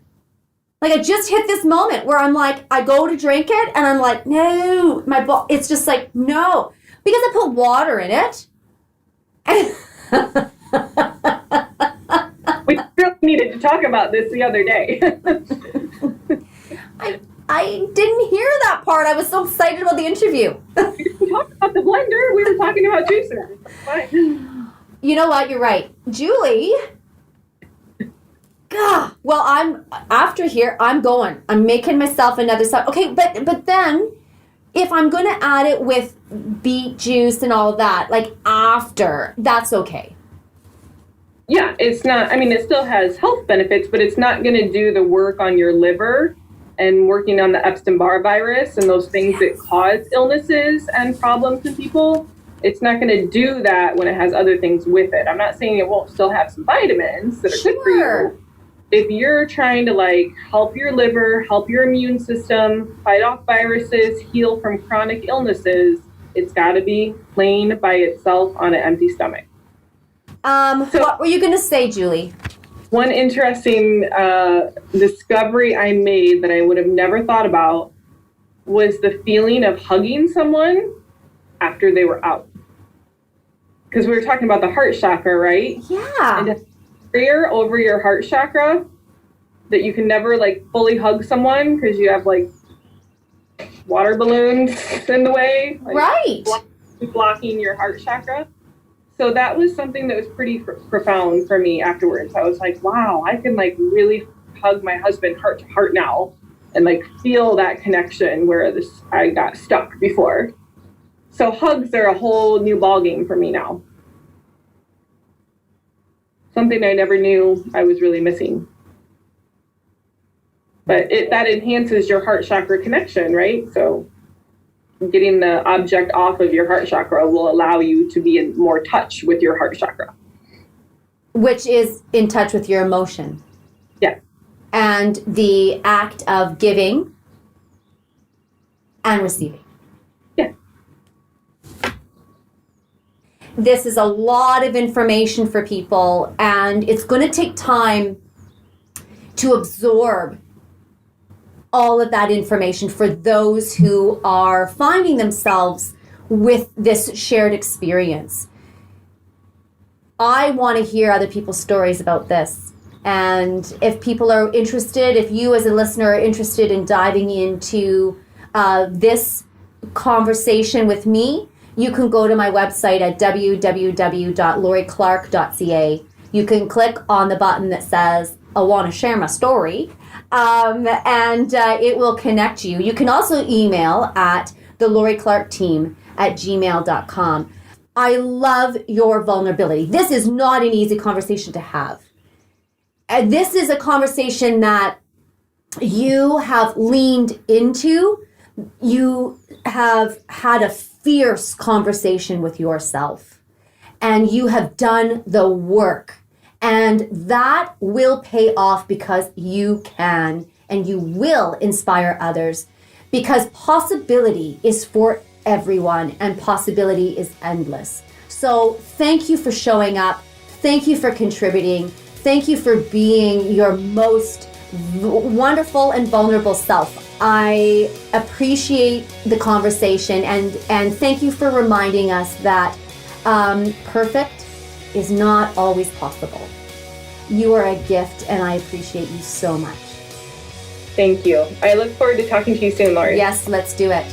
S1: Like I just hit this moment where I'm like, I go to drink it and I'm like, no, it's just like, no, because I put water in it.
S2: We really needed to talk about this the other day.
S1: I didn't hear that part. I was so excited about the interview.
S2: We talked about the blender. We were talking about juicers. Fine.
S1: You know what? You're right. Julie. God. Well, I'm going. I'm making myself another side. Okay, but then if I'm going to add it with beet juice and all that, like after, that's okay.
S2: Yeah, it's not, I mean, it still has health benefits, but it's not going to do the work on your liver and working on the Epstein-Barr virus and those things that cause illnesses and problems in people. It's not going to do that when it has other things with it. I'm not saying it won't still have some vitamins that are good for you. If you're trying to like help your liver, help your immune system, fight off viruses, heal from chronic illnesses, it's got to be plain by itself on an empty stomach.
S1: What were you going to say, Julie?
S2: One interesting discovery I made that I would have never thought about was the feeling of hugging someone after they were out. Because we were talking about the heart chakra, right?
S1: Yeah.
S2: And prayer over your heart chakra that you can never like fully hug someone because you have like water balloons in the way. Like,
S1: right.
S2: Blocking your heart chakra. So that was something that was pretty profound for me afterwards. I was like, wow, I can like really hug my husband heart to heart now and like feel that connection where I got stuck before. So hugs are a whole new ballgame for me now. Something I never knew I was really missing. But that enhances your heart chakra connection, right? So getting the object off of your heart chakra will allow you to be in more touch with your heart chakra.
S1: Which is in touch with your emotion.
S2: Yeah.
S1: And the act of giving and receiving.
S2: Yeah.
S1: This is a lot of information for people, and it's going to take time to absorb all of that information for those who are finding themselves with this shared experience. I want to hear other people's stories about this. And if people are interested, if you as a listener are interested in diving into this conversation with me, you can go to my website at www.loriclark.ca. You can click on the button that says, I want to share my story. And it will connect you. You can also email at theloriclarkteam@gmail.com. I love your vulnerability. This is not an easy conversation to have. This is a conversation that you have leaned into. You have had a fierce conversation with yourself, and you have done the work. And that will pay off because you can, and you will inspire others, because possibility is for everyone and possibility is endless. So thank you for showing up. Thank you for contributing. Thank you for being your most wonderful and vulnerable self. I appreciate the conversation, and thank you for reminding us that perfect is not always possible. You are a gift, and I appreciate you so much.
S2: Thank you. I look forward to talking to you soon, Lori.
S1: Yes, let's do it.